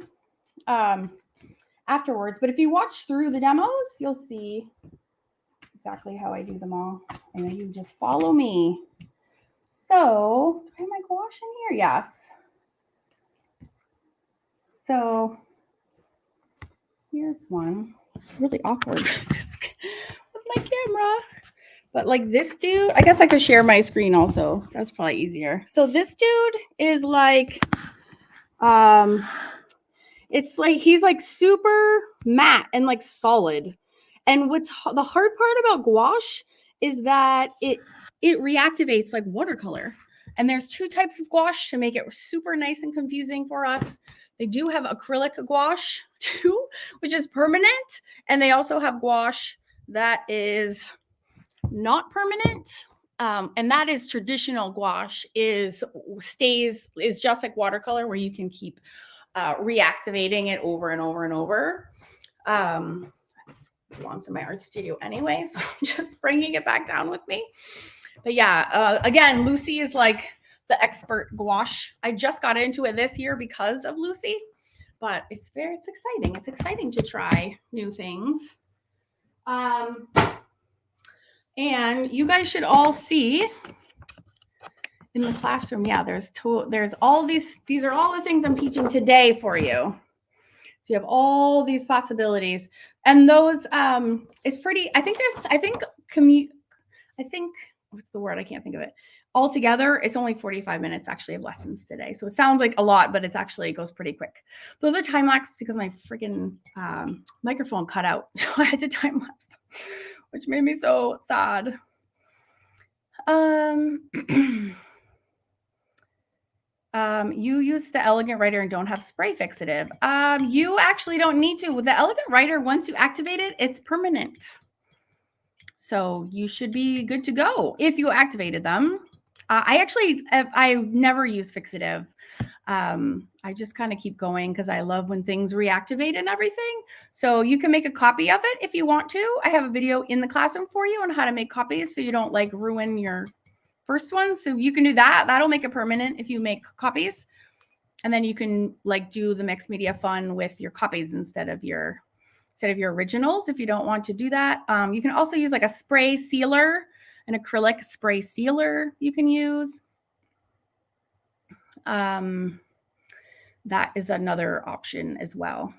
afterwards. But if you watch through the demos, you'll see exactly how I do them all. And then you just follow me. So, do I have my gouache in here? Yes. So, here's one. It's really awkward with my camera. But like this dude, I guess I could share my screen also. That's probably easier. So this dude is like, It's like he's like super matte and like solid. And what's the hard part about gouache is that it reactivates like watercolor. And there's two types of gouache to make it super nice and confusing for us. They do have acrylic gouache too, which is permanent, and they also have gouache that is not permanent. And that is traditional gouache is just like watercolor, where you can keep reactivating it over and over and over. This belongs in my art studio anyway, so I'm just bringing it back down with me. But yeah, again, Lucy is like the expert gouache. I just got into it this year because of Lucy, but it's exciting. It's exciting to try new things. And you guys should all see in the classroom. Yeah, there's all these are all the things I'm teaching today for you. So you have all these possibilities, and those it's pretty. I think what's the word? I can't think of it. Altogether, it's only 45 minutes actually of lessons today. So it sounds like a lot, but it goes pretty quick. Those are time lapse because my freaking microphone cut out. So I had to time lapse, which made me so sad. You use the Elegant Writer and don't have spray fixative. You actually don't need to. With the Elegant Writer, once you activate it, it's permanent. So you should be good to go if you activated them. I never use fixative. I just kind of keep going because I love when things reactivate and everything. So you can make a copy of it if you want to. I have a video in the classroom for you on how to make copies so you don't like ruin your first one. So you can do that. That'll make it permanent if you make copies. And then you can like do the mixed media fun with your copies instead of your originals if you don't want to do that. You can also use like a spray sealer, an acrylic spray sealer you can use. That is another option as well.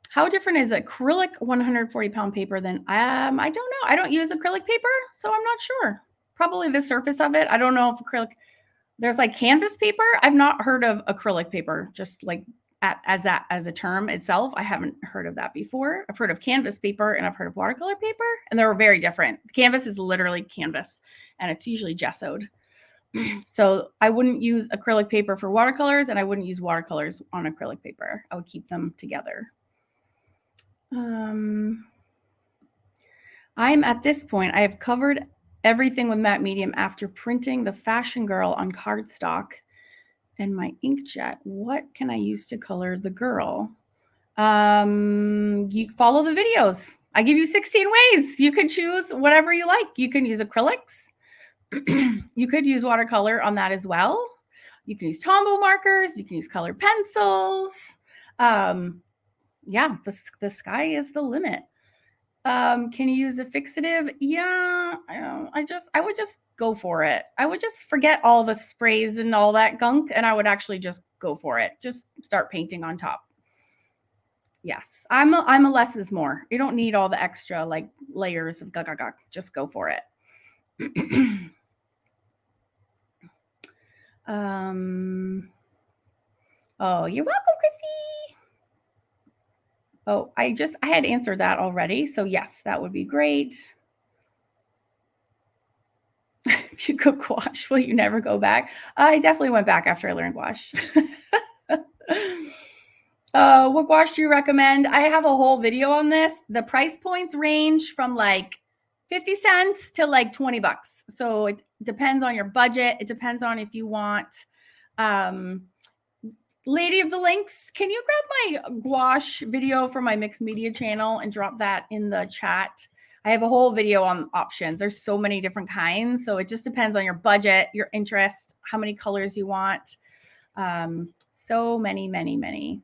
How different is acrylic 140-pound paper than, I don't know. I don't use acrylic paper, so I'm not sure. Probably the surface of it. I don't know if acrylic, there's like canvas paper. I've not heard of acrylic paper, just like as a term itself. I haven't heard of that before. I've heard of canvas paper and I've heard of watercolor paper, and they're very different. Canvas is literally canvas, and it's usually gessoed. So I wouldn't use acrylic paper for watercolors, and I wouldn't use watercolors on acrylic paper. I would keep them together. I'm at this point, I have covered everything with matte medium after printing the Fashion Girl on cardstock and my inkjet. What can I use to color the girl? You follow the videos. I give you 16 ways. You can choose whatever you like. You can use acrylics. You could use watercolor on that as well. You can use Tombow markers. You can use colored pencils. Yeah, the sky is the limit. Can you use a fixative? Yeah, I would just go for it. I would just forget all the sprays and all that gunk, and I would actually just go for it. Just start painting on top. Yes, I'm a less is more. You don't need all the extra like layers of gug. Just go for it. Oh, you're welcome, Chrissy. Oh, I had answered that already. So yes, that would be great. If you go gouache, will you never go back? I definitely went back after I learned gouache. What gouache do you recommend? I have a whole video on this. The price points range from like 50 cents to like $20. So it depends on your budget. It depends on if you want, Lady of the Links, can you grab my gouache video from my mixed media channel and drop that in the chat? I have a whole video on options. There's so many different kinds. So it just depends on your budget, your interest, how many colors you want. So many.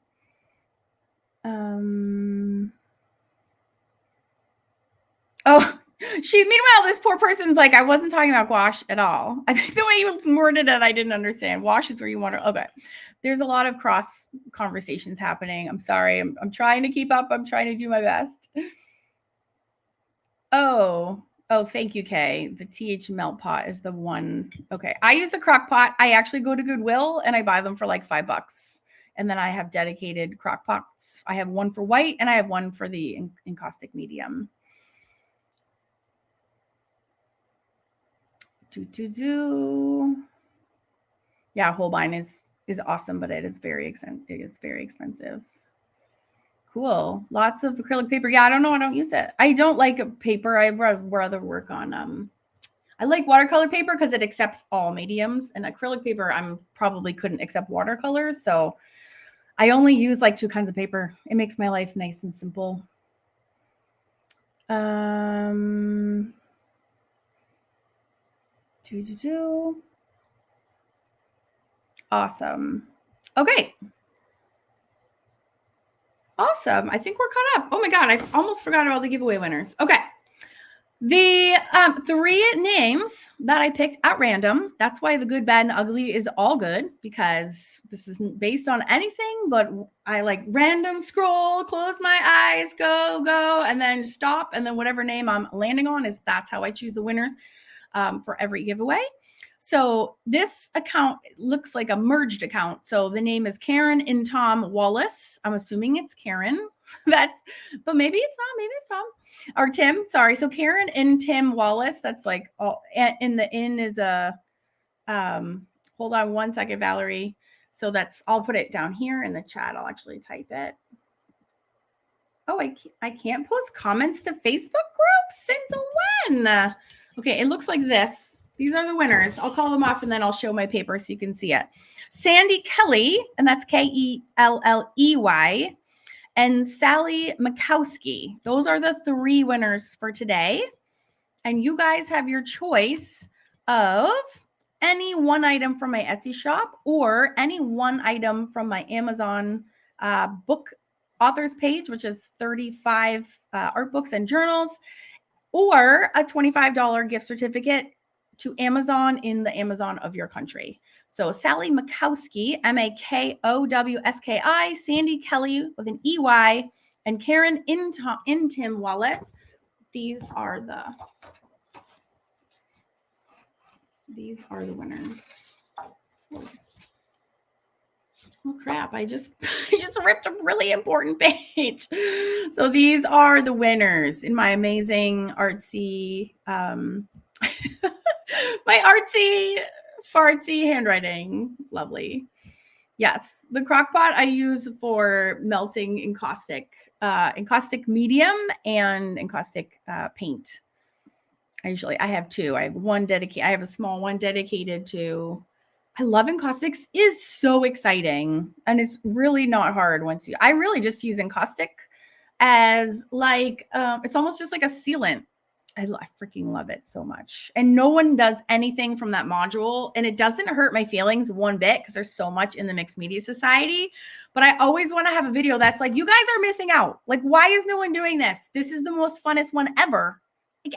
Oh, meanwhile, this poor person's like, I wasn't talking about gouache at all. I think the way you worded it, I didn't understand. Gouache is where you want to, okay. There's a lot of cross conversations happening. I'm sorry. I'm trying to keep up. I'm trying to do my best. Oh, thank you, Kay. The TH melt pot is the one. Okay. I use a crock pot. I actually go to Goodwill and I buy them for like $5. And then I have dedicated crock pots. I have one for white and I have one for the encaustic medium. Yeah, Holbein is awesome, but it is very expensive. Cool. Lots of acrylic paper. Yeah, I don't know. I don't use it. I don't like paper. I'd rather work on I like watercolor paper because it accepts all mediums, and acrylic paper I'm probably couldn't accept watercolors, so I only use like 2 kinds of paper. It makes my life nice and simple. Awesome. Okay. Awesome. I think we're caught up. Oh my God, I almost forgot about the giveaway winners. Okay. The 3 names that I picked at random, that's why the good, bad, and ugly is all good, because this isn't based on anything, but I like random scroll, close my eyes, go, and then stop. And then whatever name I'm landing on that's how I choose the winners for every giveaway. So this account looks like a merged account. So the name is Karen and Tom Wallace. I'm assuming it's Karen. But maybe it's not. Maybe it's Tom or Tim. Sorry. So Karen and Tim Wallace. That's like all. In the in is a. Hold on one second, Valerie. So I'll put it down here in the chat. I'll actually type it. Oh, I can't post comments to Facebook groups since when? Okay, it looks like this. These are the winners. I'll call them off and then I'll show my paper so you can see it. Sandy Kelly, and that's Kelley, and Sally Makowski. Those are the 3 winners for today. And you guys have your choice of any one item from my Etsy shop or any one item from my Amazon book authors page, which is 35 art books and journals, or a $25 gift certificate to Amazon in the Amazon of your country. So Sally Makowski, Makowski, Sandy Kelly with an EY, and Karen Tim Wallace. These are the winners. Oh crap, I just ripped a really important page. So these are the winners in my amazing artsy my artsy fartsy handwriting. Lovely. Yes, the crock pot I use for melting encaustic medium and encaustic paint. I have 2. I have a small one dedicated to. I love encaustics. Is so exciting, and it's really not hard I really just use encaustic as like it's almost just like a sealant. I freaking love it so much. And no one does anything from that module, and it doesn't hurt my feelings one bit because there's so much in the Mixed Media Society. But I always want to have a video that's like, you guys are missing out. Like, why is no one doing this? This is the most funnest one ever. Like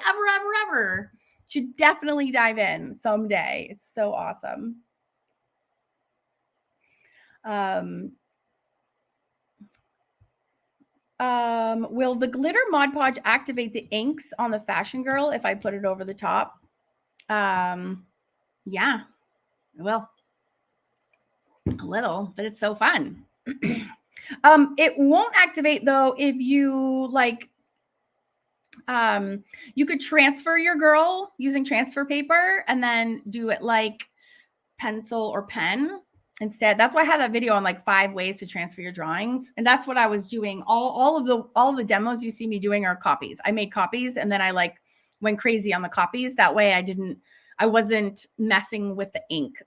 ever. Should definitely dive in someday. It's so awesome. Will the glitter Mod Podge activate the inks on the Fashion Girl if I put it over the top? Yeah, it will. A little, but it's so fun. It won't activate though if you like. You could transfer your girl using transfer paper and then do it like pencil or pen instead. That's why I have that video on like 5 ways to transfer your drawings. And that's what I was doing. All of the demos you see me doing are copies. I made copies and then I like went crazy on the copies. That way I wasn't messing with the ink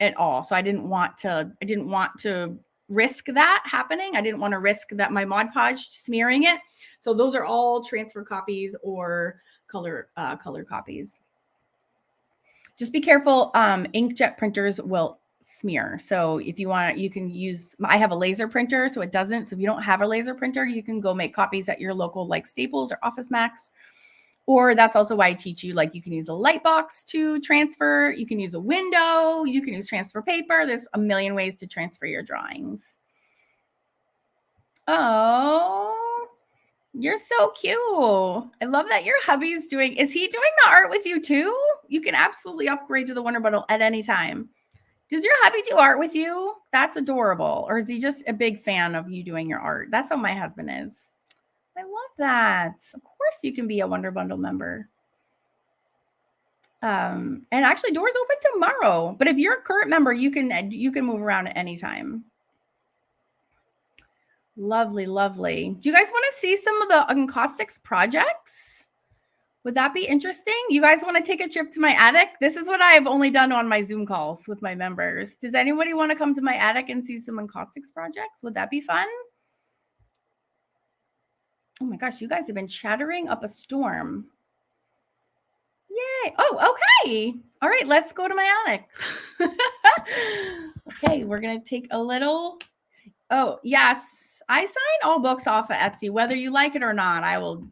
at all. So I didn't want to risk that happening. I didn't want to risk that my Mod Podge smearing it. So those are all transfer copies or color copies. Just be careful. Inkjet printers will smear. So if you want, you can use, I have a laser printer, so it doesn't. So if you don't have a laser printer, you can go make copies at your local like Staples or Office Max. Or that's also why I teach you, like you can use a light box to transfer. You can use a window. You can use transfer paper. There's a million ways to transfer your drawings. Oh, you're so cute. I love that your hubby's is he doing the art with you too? You can absolutely upgrade to the Wonder Bundle at any time. Does your hubby do art with you? That's adorable. Or is he just a big fan of you doing your art? That's how my husband is. I love that. Of course you can be a Wonder Bundle member. And actually doors open tomorrow. But if you're a current member, you can move around at any time. Lovely, lovely. Do you guys want to see some of the Encaustics projects? Would that be interesting? You guys want to take a trip to my attic? This is what I've only done on my Zoom calls with my members. Does anybody want to come to my attic and see some Encaustics projects? Would that be fun? Oh my gosh, you guys have been chattering up a storm. Yay. Oh, okay. All right, let's go to my attic. Okay, we're going to take a little. Oh, yes. I sign all books off of Etsy, whether you like it or not. I will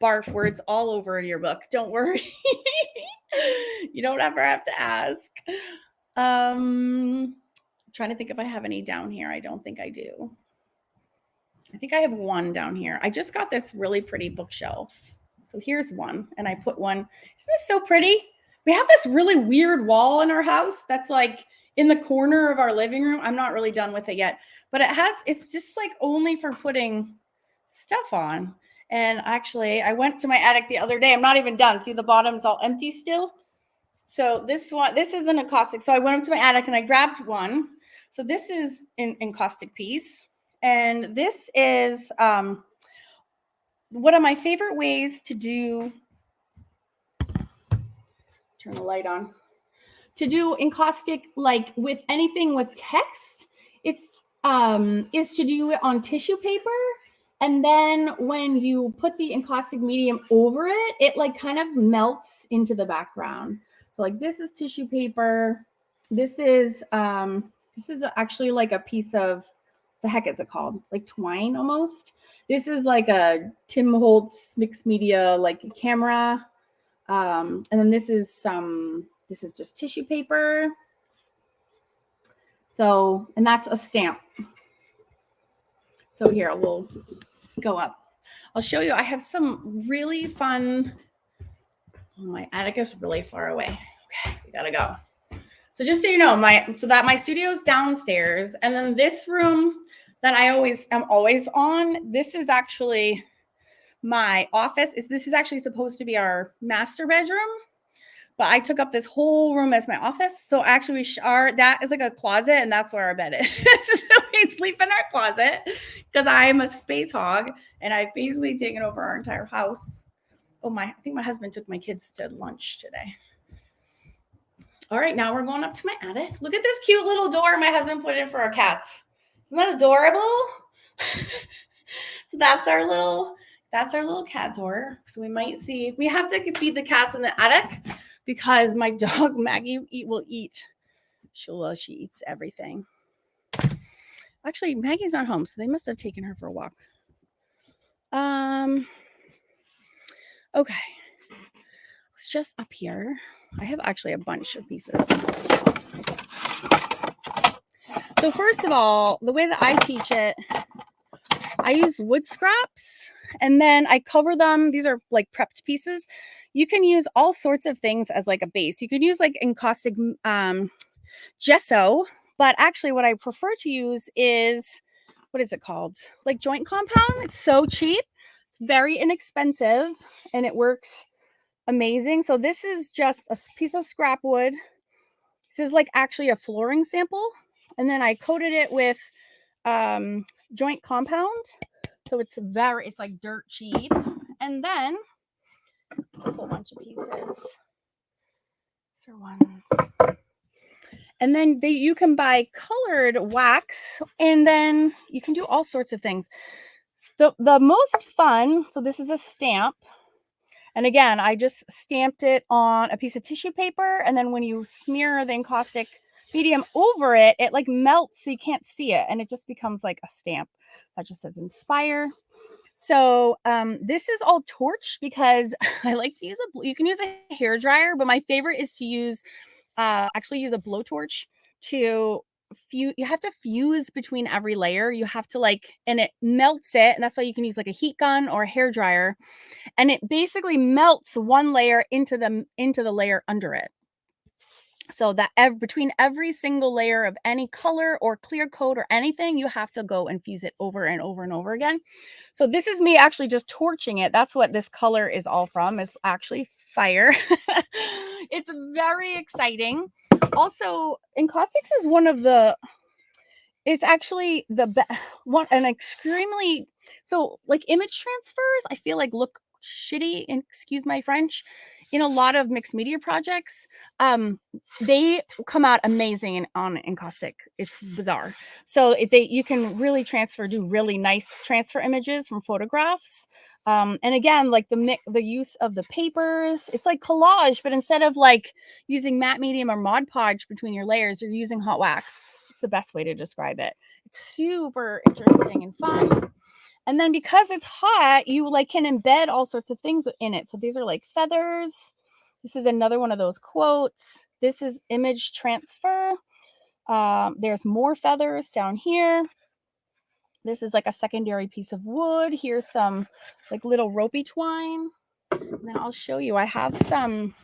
barf words all over your book. Don't worry. You don't ever have to ask. I'm trying to think if I have any down here. I don't think I do. I think I have one down here. I just got this really pretty bookshelf. So here's one, and I put one. Isn't this so pretty? We have this really weird wall in our house that's like in the corner of our living room. I'm not really done with it yet, but it's just like only for putting stuff on. And actually, I went to my attic the other day. I'm not even done. See, the bottom's all empty still. So this is an encaustic. So I went up to my attic and I grabbed one. So this is an encaustic piece. And this is one of my favorite ways to do, turn the light on, to do encaustic, like with anything with text, is to do it on tissue paper. And then when you put the encaustic medium over it, it like kind of melts into the background. So like this is tissue paper. This is actually like a piece of, the heck is it called? Like twine almost. This is like a Tim Holtz mixed media, like a camera. And then this is just tissue paper. So, and that's a stamp. So here, we'll go up. I'll show you. I have some really fun. Oh, my attic is really far away. Okay, we gotta go. So just so you know, my studio is downstairs, and then this room that I'm always on, this is actually my office. This is actually supposed to be our master bedroom, but I took up this whole room as my office. So actually that is like a closet, and that's where our bed is. So we sleep in our closet because I'm a space hog, and I've basically taken over our entire house. Oh I think my husband took my kids to lunch today. All right, now we're going up to my attic. Look at this cute little door my husband put in for our cats. Isn't that adorable? So that's our little cat door. So we might see, we have to feed the cats in the attic because my dog Maggie will eat. She eats everything. Actually, Maggie's not home, so they must have taken her for a walk. Okay. It's just up here. I have actually a bunch of pieces. So first of all, the way that I teach it, I use wood scraps and then I cover them. These are like prepped pieces. You can use all sorts of things as like a base. You could use like encaustic gesso, but actually what I prefer to use is, what is it called? Like joint compound. It's so cheap. It's very inexpensive and it works amazing. So this is just a piece of scrap wood. This is like actually a flooring sample. And then I coated it with joint compound. So it's like dirt cheap. And then just a whole bunch of pieces. These are ones. And then you can buy colored wax, and then you can do all sorts of things. The most fun, so this is a stamp. And again, I just stamped it on a piece of tissue paper. And then when you smear the encaustic medium over it, it like melts so you can't see it. And it just becomes like a stamp that just says inspire. So this is all torch because I like to use you can use a hair dryer, but my favorite is to use use a blowtorch to fuse. You have to fuse between every layer. You have to and it melts it. And that's why you can use like a heat gun or a hair dryer. And it basically melts one layer into the layer under it. So that between every single layer of any color or clear coat or anything, you have to go and fuse it over and over and over again. So this is me actually just torching it. That's what this color is all from, is actually fire. It's very exciting. Also, Encaustics is one of the, it's actually the one, an extremely, so like image transfers, I feel like look shitty, and excuse my French, in a lot of mixed media projects. They come out amazing on Encaustic. It's bizarre. So you can really do really nice transfer images from photographs. And again, like the use of the papers, it's like collage, but instead of like using matte medium or Mod Podge between your layers, you're using hot wax. It's the best way to describe it. It's super interesting and fun. And then because it's hot, you like can embed all sorts of things in it. So these are like feathers. This is another one of those quotes. This is image transfer. There's more feathers down here. This is like a secondary piece of wood. Here's some like little ropey twine. And then I'll show you. I have some.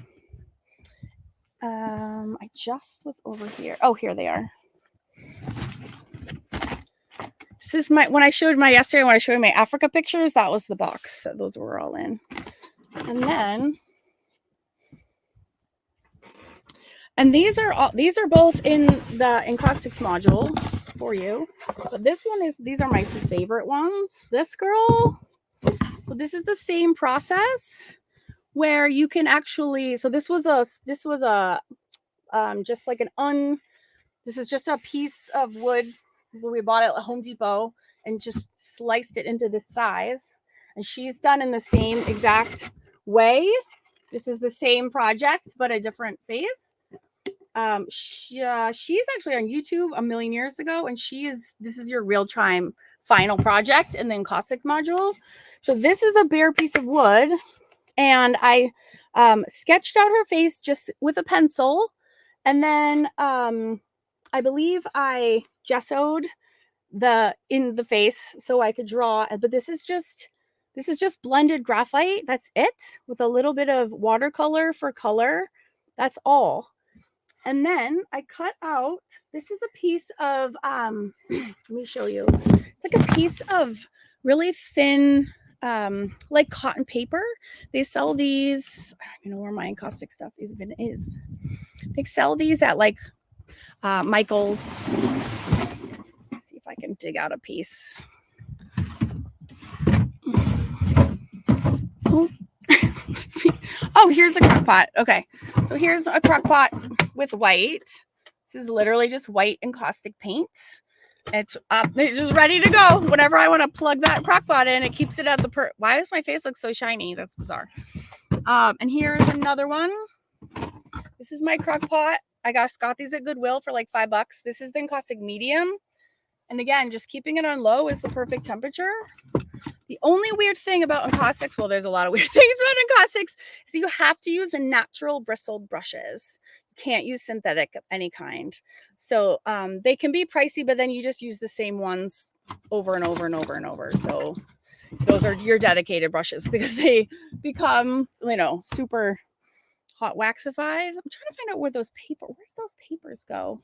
I just was over here. Oh, here they are. This is when I showed my yesterday, when I showed my Africa pictures, that was the box that those were all in. And these are both in the Encaustics module for you. But this one these are my two favorite ones. This girl. So this is the same process where you can actually, so this was just like this is just a piece of wood we bought at Home Depot and just sliced it into this size. And she's done in the same exact way. This is the same project, but a different face. She's actually on YouTube a million years ago, and this is your real-time final project in the Encaustic module. So this is a bare piece of wood, and I sketched out her face just with a pencil, and then I believe I gessoed in the face so I could draw. But this is just blended graphite. That's it, with a little bit of watercolor for color. That's all. And then I cut out, this is a piece of, let me show you. It's like a piece of really thin, like cotton paper. They sell these, I don't even know where my Encaustic stuff is. They sell these at like Michael's. Let's see if I can dig out a piece. Oh, here's a crock pot. Okay, so here's a crock pot with white. This is literally just white Encaustic paints. It's just ready to go. Whenever I want to plug that crock pot in, it keeps it at the Why does my face look so shiny? That's bizarre. And here's another one. This is my crock pot. I got these at Goodwill for like $5. This is the Encaustic medium. And again, just keeping it on low is the perfect temperature. The only weird thing about Encaustics, well, there's a lot of weird things about Encaustics, is that you have to use the natural bristled brushes. You can't use synthetic of any kind. So they can be pricey, but then you just use the same ones over and over and over and over. So those are your dedicated brushes because they become, super hot waxified. I'm trying to find out where did those papers go?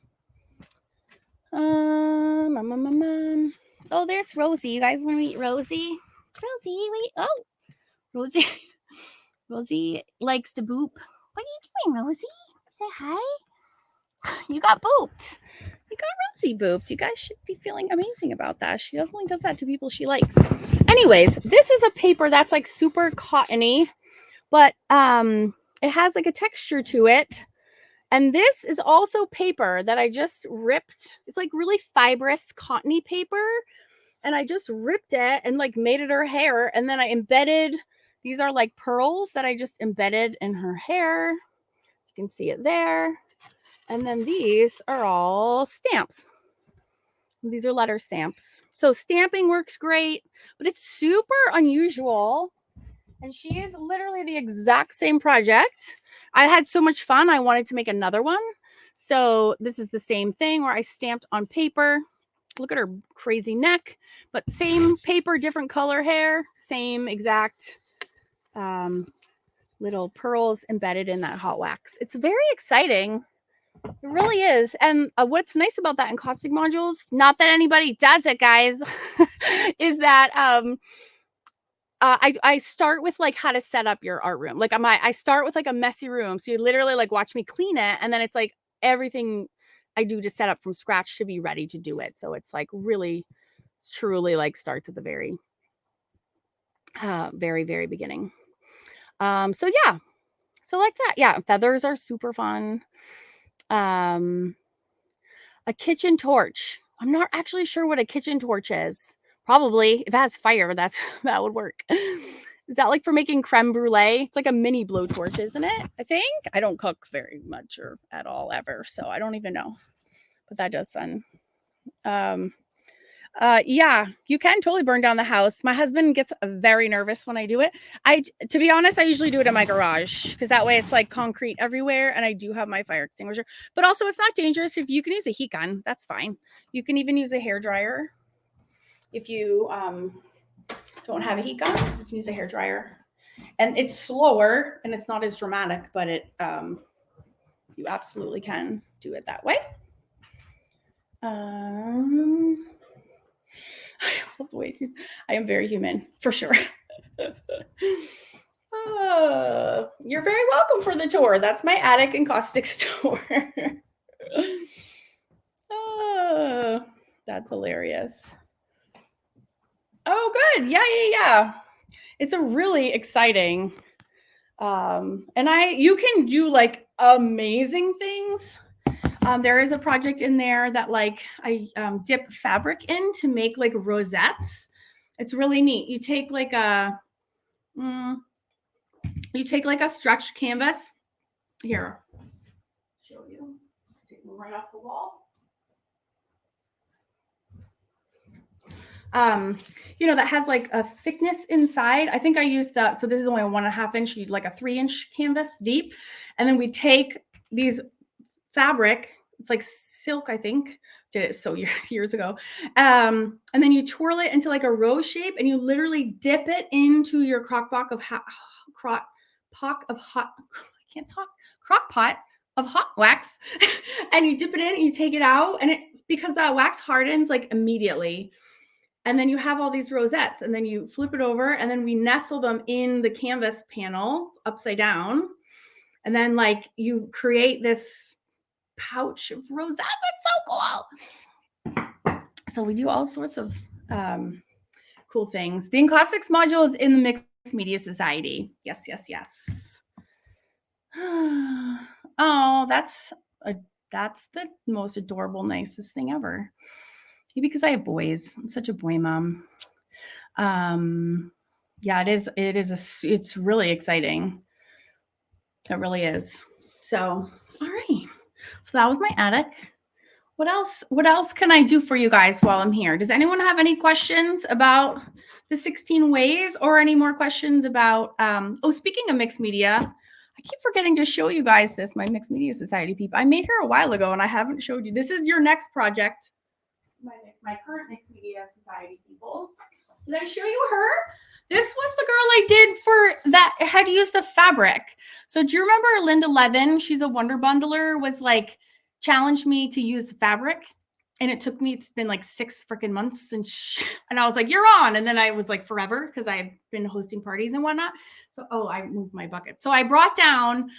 Oh, there's Rosie. You guys want to meet Rosie? Rosie, wait. Oh, Rosie. Rosie likes to boop. What are you doing, Rosie? Say hi. You got booped. You got Rosie booped. You guys should be feeling amazing about that. She definitely does that to people she likes. Anyways, this is a paper that's like super cottony, but it has like a texture to it. And this is also paper that I just ripped. It's like really fibrous cottony paper. And I just ripped it and like made it her hair. And then I embedded, these are like pearls that I just embedded in her hair. You can see it there. And then these are all stamps. These are letter stamps. So stamping works great, but it's super unusual. And she is literally the exact same project. I had so much fun. I wanted to make another one. So this is the same thing where I stamped on paper. Look at her crazy neck, but same paper, different color hair, same exact little pearls embedded in that hot wax. It's very exciting. It really is. And what's nice about that encaustic modules, not that anybody does it, guys, is that I start with like how to set up your art room. Like I start with like a messy room. So you literally like watch me clean it. And then it's like everything I do to set up from scratch to be ready to do it. So it's like really truly like starts at the very, very beginning. So yeah. So like that. Yeah. Feathers are super fun. A kitchen torch. I'm not actually sure what a kitchen torch is. Probably if it has fire, that would work. Is that like for making creme brulee? It's like a mini blowtorch, isn't it? I think. I don't cook very much or at all ever, so I don't even know. But that does sound. Yeah, you can totally burn down the house. My husband gets very nervous when I do it. To be honest, I usually do it in my garage because that way it's like concrete everywhere, and I do have my fire extinguisher. But also, it's not dangerous if you can use a heat gun. That's fine. You can even use a hair dryer if you don't have a heat gun. You can use a hair dryer, and it's slower and it's not as dramatic, but you absolutely can do it that way. I love the way I am very human, for sure. You're very welcome for the tour. That's my attic encaustics tour. That's hilarious. Oh, good. Yeah. It's a really exciting. And you can do like amazing things. There is a project in there that like I dip fabric in to make like rosettes. It's really neat. You take like a stretched canvas. Here, show you. Take them right off the wall. That has like a thickness inside. I think I used that. So this is only a 1.5 inch, like a 3-inch canvas deep. And then we take these fabric, it's like silk, I think. Did it so years ago. And then you twirl it into like a rose shape and you literally dip it into your crock pot of hot wax. And you dip it in and you take it out. And it's because that wax hardens like immediately. And then you have all these rosettes and then you flip it over and then we nestle them in the canvas panel upside down. And then like you create this pouch of rosettes. It's so cool. So we do all sorts of cool things. The Encaustics module is in the Mixed Media Society. Yes. Oh, that's the most adorable, nicest thing ever. Maybe because I have boys. I'm such a boy mom. Yeah, it is. It's really exciting. It really is. So, all right. So that was my attic. What else can I do for you guys while I'm here? Does anyone have any questions about the 16 ways or any more questions about, speaking of mixed media, I keep forgetting to show you guys this, my Mixed Media Society people. I made her a while ago and I haven't showed you. This is your next project. My current Mixed Media Society people. Did I show you her? This was the girl I did for that had used the fabric. So do you remember Linda Levin? She's a Wonder Bundler, was like, challenged me to use fabric. And it's been like 6 freaking months. And I was like, you're on. And then I was like forever because I've been hosting parties and whatnot. So, I moved my bucket. So I brought down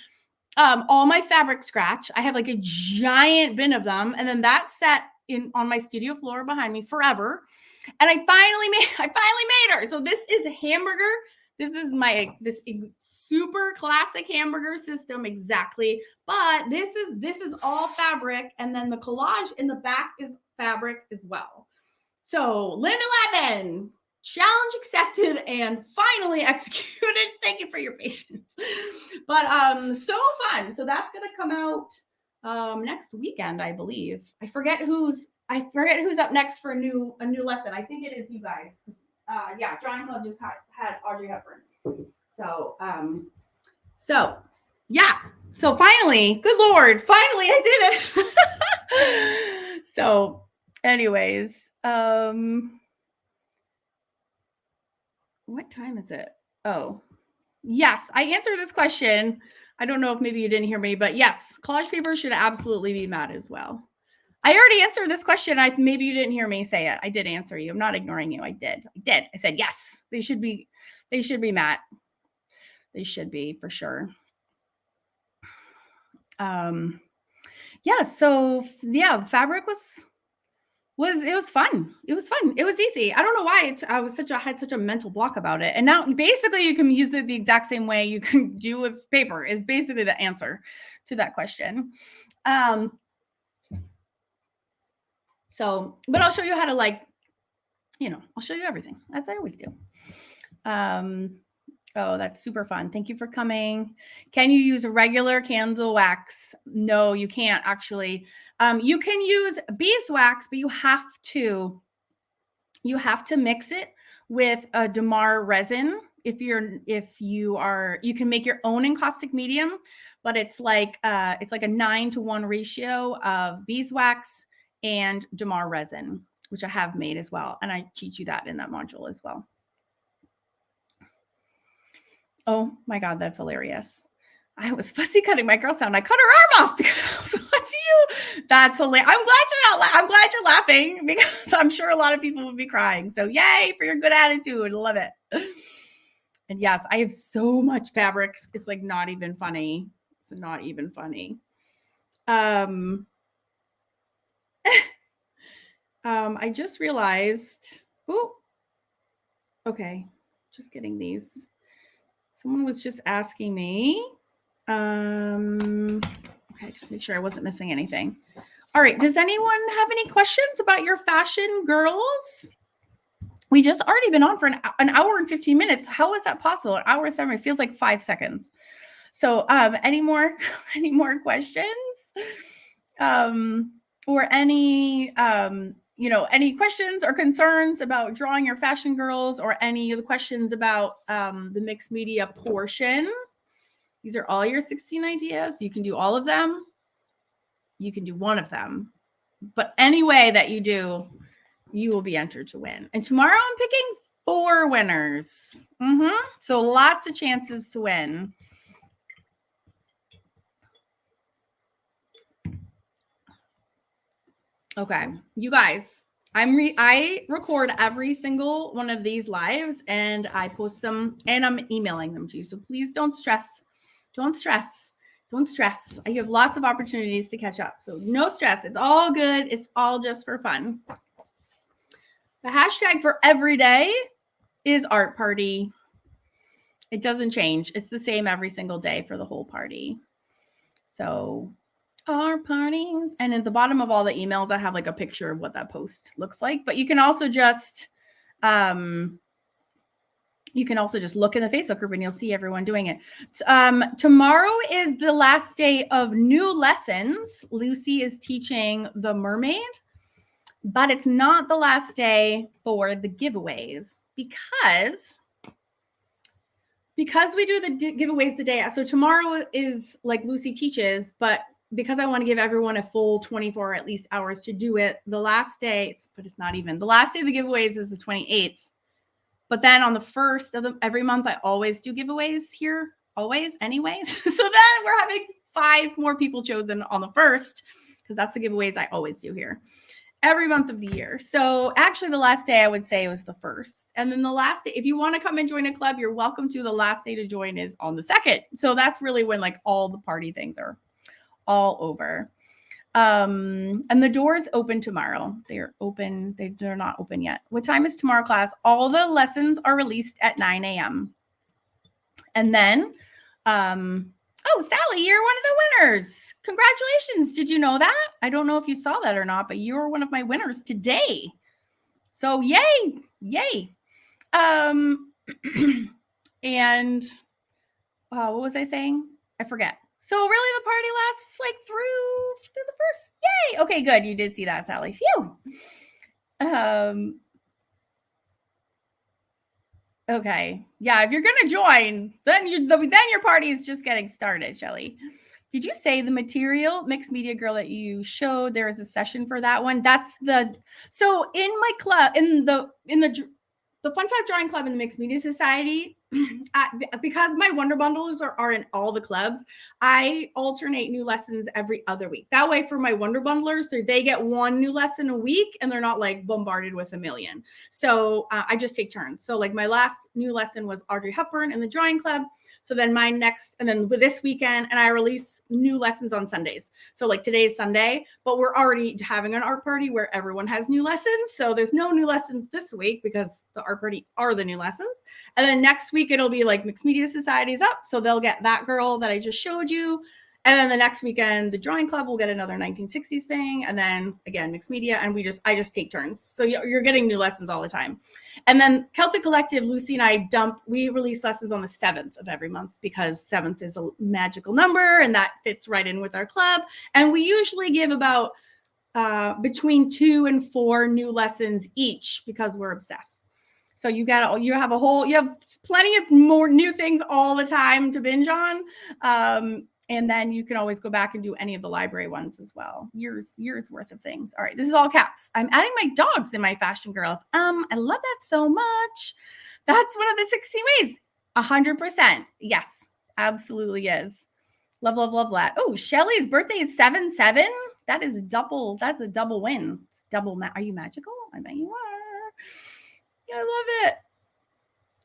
all my fabric scratch. I have like a giant bin of them. And then that sat on my studio floor behind me forever. And I finally made her. So this is a hamburger. This is this super classic hamburger system exactly. But this is all fabric. And then the collage in the back is fabric as well. So Linda Levin, challenge accepted and finally executed. Thank you for your patience. But so fun. So that's gonna come out next weekend, I believe. I forget who's up next for a new lesson. I think it is you guys. Drawing Club just had Audrey Hepburn. So yeah. So finally, good Lord, finally I did it. So anyways, what time is it? Oh, yes, I answered this question. I don't know if maybe you didn't hear me, but yes, collage papers should absolutely be matte as well. I already answered this question. Maybe you didn't hear me say it. I did answer you. I'm not ignoring you. I did. I said yes. They should be matte. They should be for sure. Yeah. So yeah, fabric was fun. It was fun. It was easy. I don't know why I had such a mental block about it. And now basically you can use it the exact same way you can do with paper is basically the answer to that question. So, but I'll show you how to I'll show you everything as I always do. Oh, that's super fun. Thank you for coming. Can you use regular candle wax? No, you can't actually. You can use beeswax, but you have to mix it with a Damar resin. You can make your own encaustic medium, but it's like a 9-to-1 ratio of beeswax and Damar resin, which I have made as well. And I teach you that in that module as well. Oh my God, that's hilarious. I was fussy cutting my girl sound. I cut her arm off because I was watching you. That's hilarious. I'm glad you're laughing because I'm sure a lot of people would be crying. So yay for your good attitude. Love it. And yes, I have so much fabric. It's like not even funny. It's not even funny. I just realized, okay, just getting these. Someone was just asking me. Okay, just make sure I wasn't missing anything. All right, does anyone have any questions about your fashion girls? We just already been on for an hour and 15 minutes. How is that possible? An hour and 7, it feels like 5 seconds. So any more questions? Or any any questions or concerns about drawing your fashion girls, or any of the questions about the mixed media portion? These are all your 16 ideas. You can do all of them. You can do one of them. But any way that you do, you will be entered to win. And tomorrow I'm picking 4 winners. So lots of chances to win. Okay, you guys, I record every single one of these lives and I post them and I'm emailing them to you. So please don't stress. Don't stress. Don't stress. You have lots of opportunities to catch up. So no stress. It's all good. It's all just for fun. The hashtag for every day is art party. It doesn't change. It's the same every single day for the whole party. So art parties. And at the bottom of all the emails, I have like a picture of what that post looks like. But you can also just look in the Facebook group and you'll see everyone doing it. Tomorrow is the last day of new lessons. Lucy is teaching The Mermaid, but it's not the last day for the giveaways because we do the giveaways the day. So tomorrow is like Lucy teaches, but because I want to give everyone a full 24 at least hours to do it, the last day, but it's not even. The last day of the giveaways is the 28th. But then on the 1st of every month, I always do giveaways here, always, anyways. So then we're having 5 more people chosen on the 1st, because that's the giveaways I always do here every month of the year. So actually the last day I would say was the 1st. And then the last day, if you want to come and join a club, you're welcome to. The last day to join is on the 2nd. So that's really when like all the party things are all over. And the doors open tomorrow. They're open. They're not open yet. What time is tomorrow class? All the lessons are released at 9 a.m. And then, oh, Sally, you're one of the winners. Congratulations. Did you know that? I don't know if you saw that or not, but you were one of my winners today. So yay. And what was I saying? I forget. So really the party lasts like through the 1st. Yay. Okay, good. You did see that, Sally. Phew. Okay. Yeah, if you're going to join, then your party is just getting started, Shelly. Did you say the material mixed media girl that you showed, there is a session for that one? So in my club, in the the Fun 5 Drawing Club and the Mixed Media Society, because my Wonder Bundles are in all the clubs, I alternate new lessons every other week. That way for my Wonder Bundlers, they get one new lesson a week and they're not like bombarded with a million. So I just take turns. So like my last new lesson was Audrey Hepburn in the Drawing Club. So then my next, and then this weekend, and I release new lessons on Sundays. So like today's Sunday, but we're already having an art party where everyone has new lessons. So there's no new lessons this week because the art party are the new lessons. And then next week, it'll be like Mixed Media Society's up. So they'll get that girl that I just showed you. And then the next weekend, the Drawing Club will get another 1960s thing. And then again, Mixed Media. And I just take turns. So you're getting new lessons all the time. And then Celtic Collective, Lucy and I we release lessons on the 7th of every month because 7th is a magical number and that fits right in with our club. And we usually give about between 2 and 4 new lessons each because we're obsessed. So you have plenty of more new things all the time to binge on. And then you can always go back and do any of the library ones as well. Years worth of things. All right, this is all caps. I'm adding my dogs in my Fashion Girls. I love that so much. That's one of the 16 ways. 100%. Yes, absolutely is. Love, love, love that. Oh, Shelly's birthday is 7/7. That is double. That's a double win. It's double. Are you magical? I bet you are. I love it.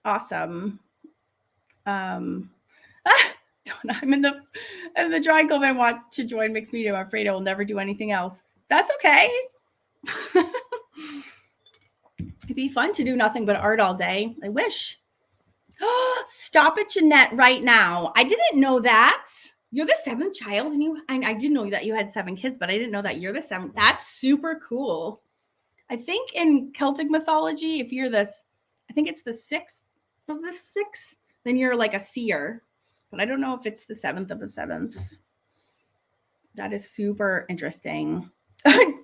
Awesome. I'm in the drawing club. I want to join Mixed Media. I'm afraid I will never do anything else. That's okay. It'd be fun to do nothing but art all day. I wish. Stop it, Jeanette, right now. I didn't know that. You're the 7th child, and I did know that you had 7 kids, but I didn't know that you're the 7th. That's super cool. I think in Celtic mythology, if you're I think it's the 6th of the 6th, then you're like a seer. But I don't know if it's the 7th of the 7th. That is super interesting.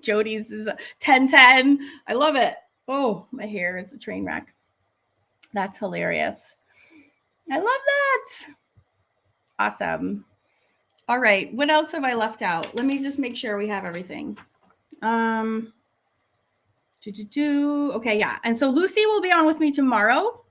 Jody's is 10/10. I love it. Oh, my hair is a train wreck. That's hilarious. I love that. Awesome. All right. What else have I left out? Let me just make sure we have everything. Okay, yeah. And so Lucy will be on with me tomorrow.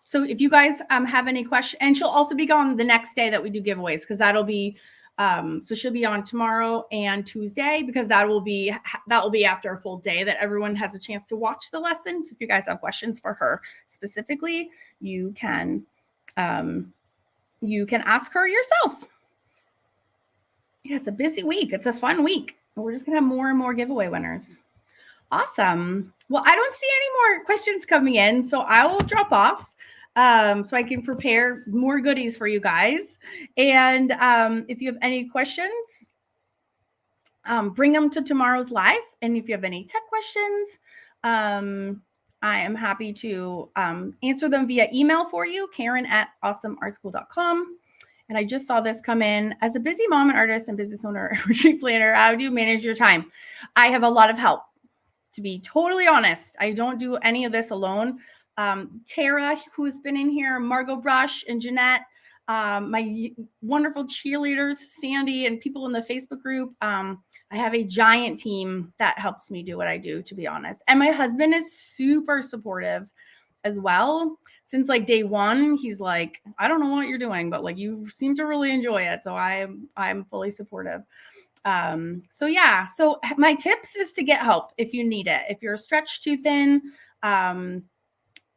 So if you guys have any questions, and she'll also be gone the next day that we do giveaways, because that'll be so she'll be on tomorrow and Tuesday, because that will be after a full day that everyone has a chance to watch the lesson. So if you guys have questions for her specifically, you can ask her yourself. Yeah, it's a busy week. It's a fun week. We're just gonna have more and more giveaway winners. Awesome. Well, I don't see any more questions coming in, so I will drop off so I can prepare more goodies for you guys. And if you have any questions, bring them to tomorrow's live. And if you have any tech questions, I am happy to answer them via email for you, Karen@awesomeartschool.com. And I just saw this come in. As a busy mom and artist and business owner and retreat planner, how do you manage your time? I have a lot of help. To be totally honest, I don't do any of this alone. Tara, who's been in here, Margot Brush and Jeanette, my wonderful cheerleaders, Sandy, and people in the Facebook group. I have a giant team that helps me do what I do, to be honest. And my husband is super supportive as well. Since like day one, he's like, I don't know what you're doing, but like you seem to really enjoy it. So I'm fully supportive. So yeah, so my tips is to get help if you need it. If you're stretched too thin,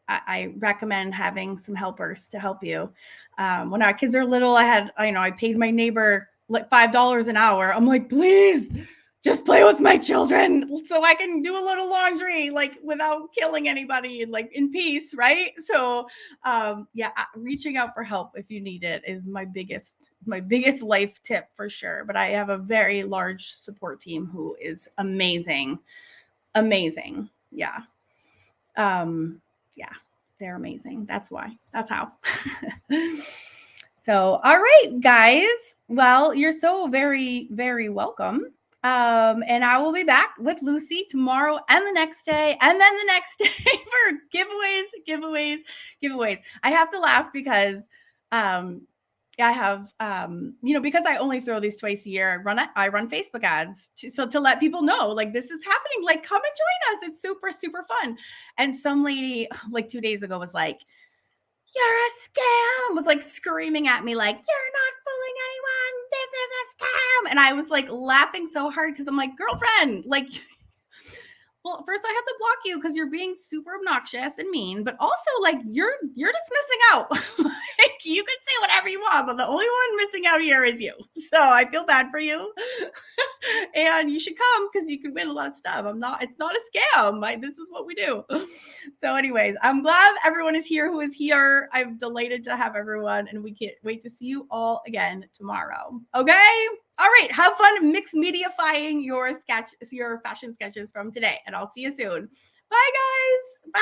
I recommend having some helpers to help you. When our kids are little, I paid my neighbor like $5 an hour. I'm like, please just play with my children so I can do a little laundry, like without killing anybody, like in peace. Right. So, reaching out for help if you need it is my biggest life tip for sure. But I have a very large support team who is amazing. Amazing. Yeah. They're amazing. That's how. So, all right, guys. Well, you're so very, very welcome. And I will be back with Lucy tomorrow and the next day, and then the next day for giveaways. I have to laugh because, I have, because I only throw these twice a year, I run Facebook ads to let people know, like, this is happening. Like, come and join us. It's super, super fun. And some lady, like 2 days ago, was like, "You're a scam," was like screaming at me, like, "You're not fooling anyone. This is a scam." And I was like laughing so hard because I'm like, girlfriend, like, well, first I have to block you because you're being super obnoxious and mean, but also like you're just missing out. Like, you can say whatever you want, but the only one missing out here is you. So I feel bad for you. And you should come because you can win a lot of stuff. It's not a scam. This is what we do. So, anyways, I'm glad everyone is here who is here. I'm delighted to have everyone, and we can't wait to see you all again tomorrow. Okay. All right. Have fun mixed mediafying your fashion sketches from today, and I'll see you soon. Bye, guys. Bye.